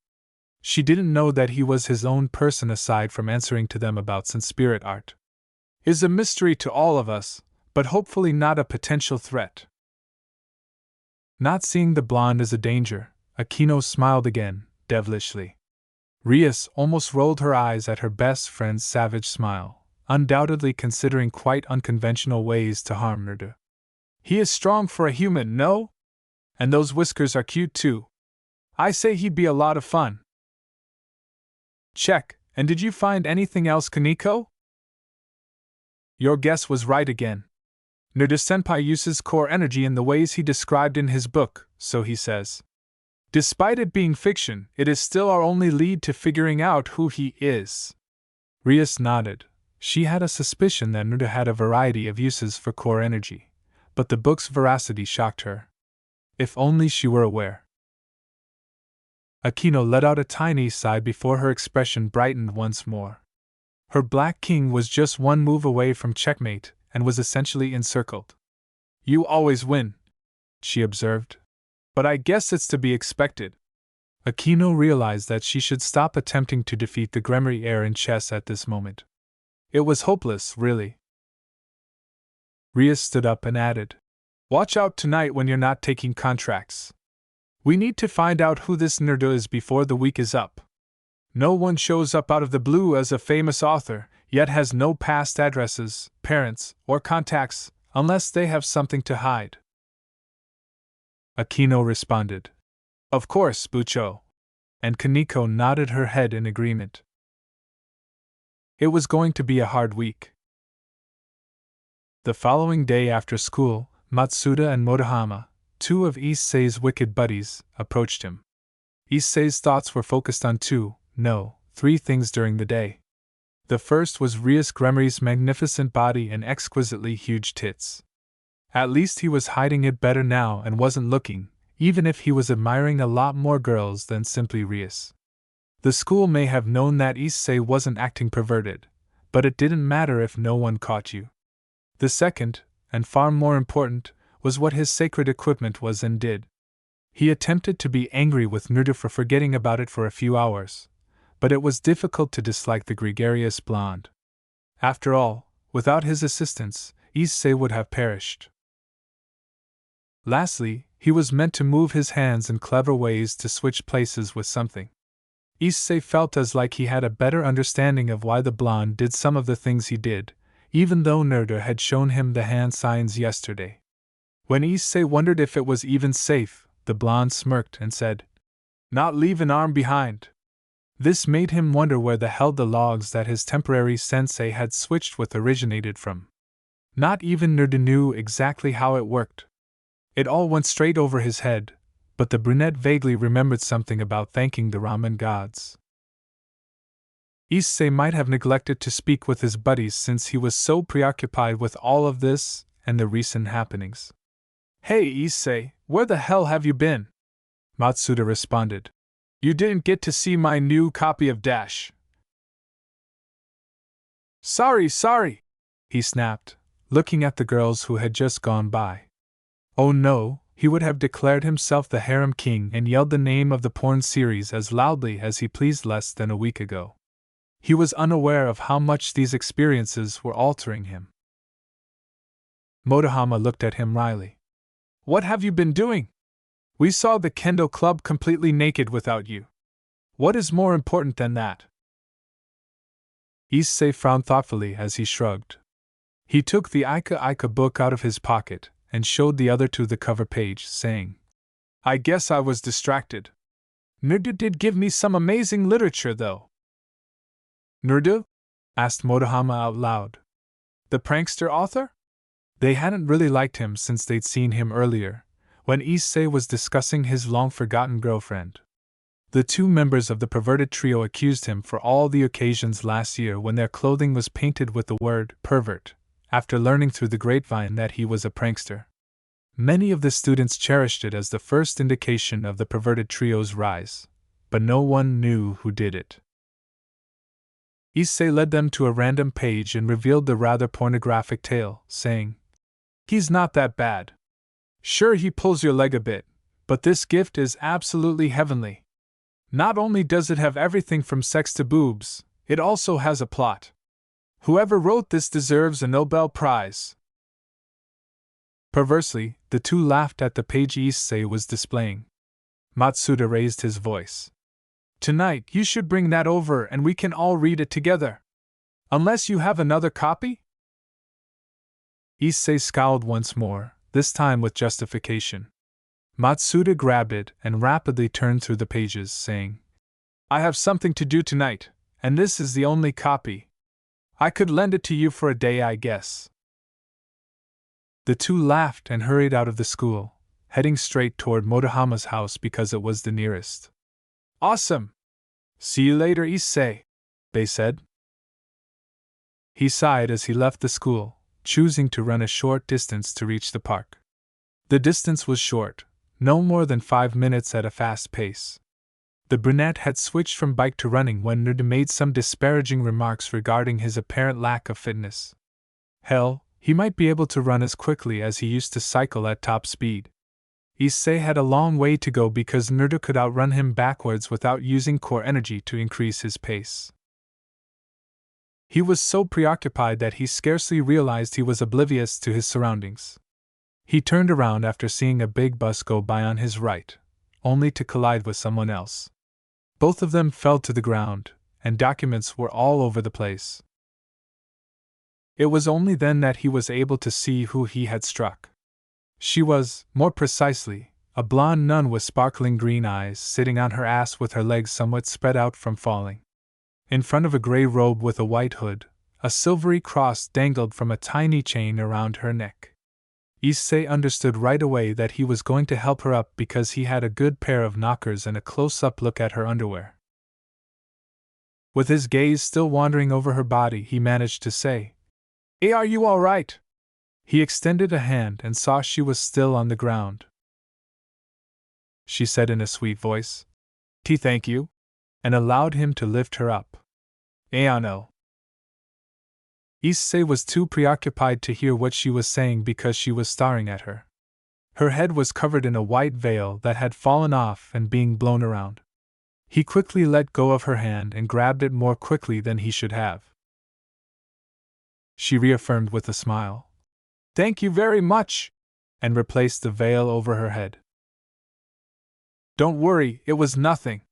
[SPEAKER 1] She didn't know that he was his own person aside from answering to them about Sanspurt art. Is a mystery to all of us, but hopefully not a potential threat. Not seeing the blonde as a danger, Akino smiled again, devilishly. Rias almost rolled her eyes at her best friend's savage smile, undoubtedly considering quite unconventional ways to harm Nerdu. He is strong for a human, no? And those whiskers are cute too. I say he'd be a lot of fun. Check, and did you find anything else, Kaneko? Your guess was right again. Nerdu-senpai uses core energy in the ways he described in his book, so he says. Despite it being fiction, it is still our only lead to figuring out who he is. Rias nodded. She had a suspicion that Nerdu had a variety of uses for core energy, but the book's veracity shocked her. If only she were aware. Akino let out a tiny sigh before her expression brightened once more. Her black king was just one move away from checkmate and was essentially encircled. "You always win," she observed. "But I guess it's to be expected." Akino realized that she should stop attempting to defeat the Gremory heir in chess at this moment. It was hopeless, really. Rias stood up and added, "Watch out tonight when you're not taking contracts. We need to find out who this Naruto is before the week is up. No one shows up out of the blue as a famous author, yet has no past addresses, parents, or contacts, unless they have something to hide." Akino responded, "Of course, Bucho." And Kaneko nodded her head in agreement. It was going to be a hard week. The following day after school, Matsuda and Motohama, two of Issei's wicked buddies, approached him. Issei's thoughts were focused on three things during the day. The first was Rias Gremory's magnificent body and exquisitely huge tits. At least he was hiding it better now and wasn't looking, even if he was admiring a lot more girls than simply Rias. The school may have known that Issei wasn't acting perverted, but it didn't matter if no one caught you. The second, and far more important, was what his sacred equipment was and did. He attempted to be angry with Naruto for forgetting about it for a few hours, but it was difficult to dislike the gregarious blonde. After all, without his assistance, Issei would have perished. Lastly, he was meant to move his hands in clever ways to switch places with something. Issei felt as like he had a better understanding of why the blonde did some of the things he did, even though Naruto had shown him the hand signs yesterday. When Issei wondered if it was even safe, the blonde smirked and said, "Not leave an arm behind." This made him wonder where the hell the logs that his temporary sensei had switched with originated from. Not even Naruto knew exactly how it worked. It all went straight over his head, but the brunette vaguely remembered something about thanking the ramen gods. Issei might have neglected to speak with his buddies since he was so preoccupied with all of this and the recent happenings. "Hey Issei, where the hell have you been?" Matsuda responded. "You didn't get to see my new copy of Dash." Sorry, he snapped, looking at the girls who had just gone by. Oh no, he would have declared himself the Harem King and yelled the name of the porn series as loudly as he pleased less than a week ago. He was unaware of how much these experiences were altering him. Motohama looked at him wryly. "What have you been doing? We saw the Kendo Club completely naked without you. What is more important than that?" Issei frowned thoughtfully as he shrugged. He took the Ika book out of his pocket and showed the other two the cover page, saying, "I guess I was distracted. Naruto did give me some amazing literature, though." "Naruto?" asked Motohama out loud. "The prankster author?" They hadn't really liked him since they'd seen him earlier, when Issei was discussing his long-forgotten girlfriend. The two members of the perverted trio accused him for all the occasions last year when their clothing was painted with the word pervert, after learning through the grapevine that he was a prankster. Many of the students cherished it as the first indication of the perverted trio's rise, but no one knew who did it. Issei led them to a random page and revealed the rather pornographic tale, saying, "He's not that bad. Sure, he pulls your leg a bit, but this gift is absolutely heavenly. Not only does it have everything from sex to boobs, it also has a plot. Whoever wrote this deserves a Nobel Prize." Perversely, the two laughed at the page Issei was displaying. Matsuda raised his voice. "Tonight you should bring that over and we can all read it together. Unless you have another copy?" Issei scowled once more, this time with justification. Matsuda grabbed it and rapidly turned through the pages, saying, "I have something to do tonight, and this is the only copy. I could lend it to you for a day, I guess." The two laughed and hurried out of the school, heading straight toward Motohama's house because it was the nearest. "Awesome! See you later, Issei," they said. He sighed as he left the school, choosing to run a short distance to reach the park. The distance was short, no more than 5 minutes at a fast pace. The brunette had switched from bike to running when Naruto made some disparaging remarks regarding his apparent lack of fitness. Hell, he might be able to run as quickly as he used to cycle at top speed. Issei had a long way to go because Naruto could outrun him backwards without using core energy to increase his pace. He was so preoccupied that he scarcely realized he was oblivious to his surroundings. He turned around after seeing a big bus go by on his right, only to collide with someone else. Both of them fell to the ground, and documents were all over the place. It was only then that he was able to see who he had struck. She was, more precisely, a blonde nun with sparkling green eyes sitting on her ass with her legs somewhat spread out from falling. In front of a gray robe with a white hood, a silvery cross dangled from a tiny chain around her neck. Issei understood right away that he was going to help her up because he had a good pair of knockers and a close-up look at her underwear. With his gaze still wandering over her body, he managed to say, "Hey, are you all right?" He extended a hand and saw she was still on the ground. She said in a sweet voice, "Thank you," and allowed him to lift her up. No. Issei was too preoccupied to hear what she was saying because she was staring at her. Her head was covered in a white veil that had fallen off and being blown around. He quickly let go of her hand and grabbed it more quickly than he should have. She reaffirmed with a smile, "Thank you very much," and replaced the veil over her head. "Don't worry, it was nothing."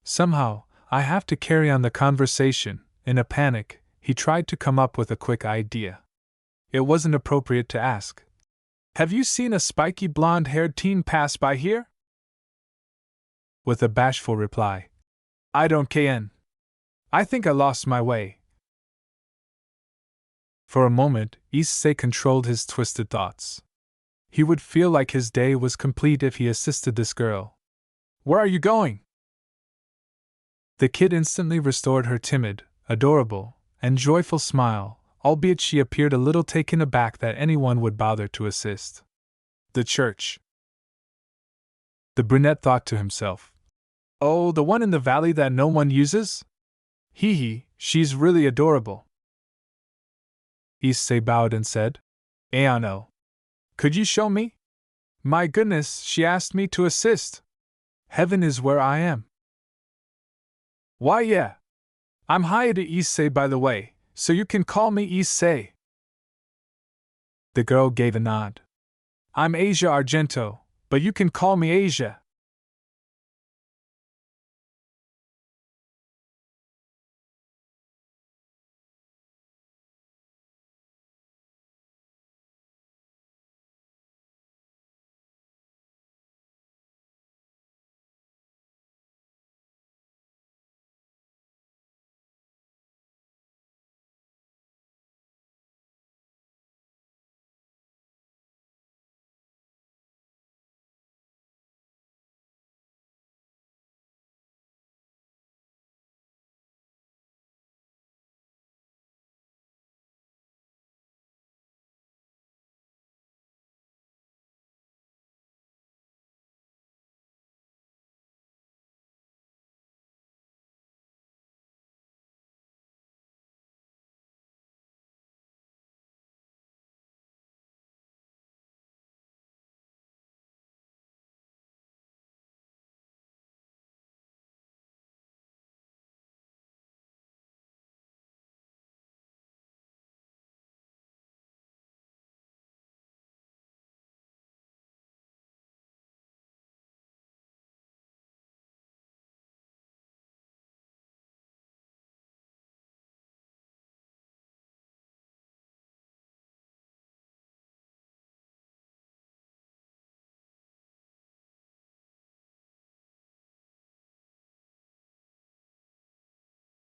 [SPEAKER 1] Somehow, I have to carry on the conversation. In a panic, he tried to come up with a quick idea. It wasn't appropriate to ask, "Have you seen a spiky blonde-haired teen pass by here?" With a bashful reply, "I don't kn. I think I lost my way." For a moment, Issei controlled his twisted thoughts. He would feel like his day was complete if he assisted this girl. "Where are you going?" The kid instantly restored her timid, adorable, and joyful smile, albeit she appeared a little taken aback that anyone would bother to assist. "The church." The brunette thought to himself, "Oh, the one in the valley that no one uses? She's really adorable." Issei bowed and said, "No. Could you show me?" "My goodness, she asked me to assist. Heaven is where I am." "Why, yeah. I'm Hayate Issei, by the way, so you can call me Issei." The girl gave a nod. "I'm Asia Argento, but you can call me Asia."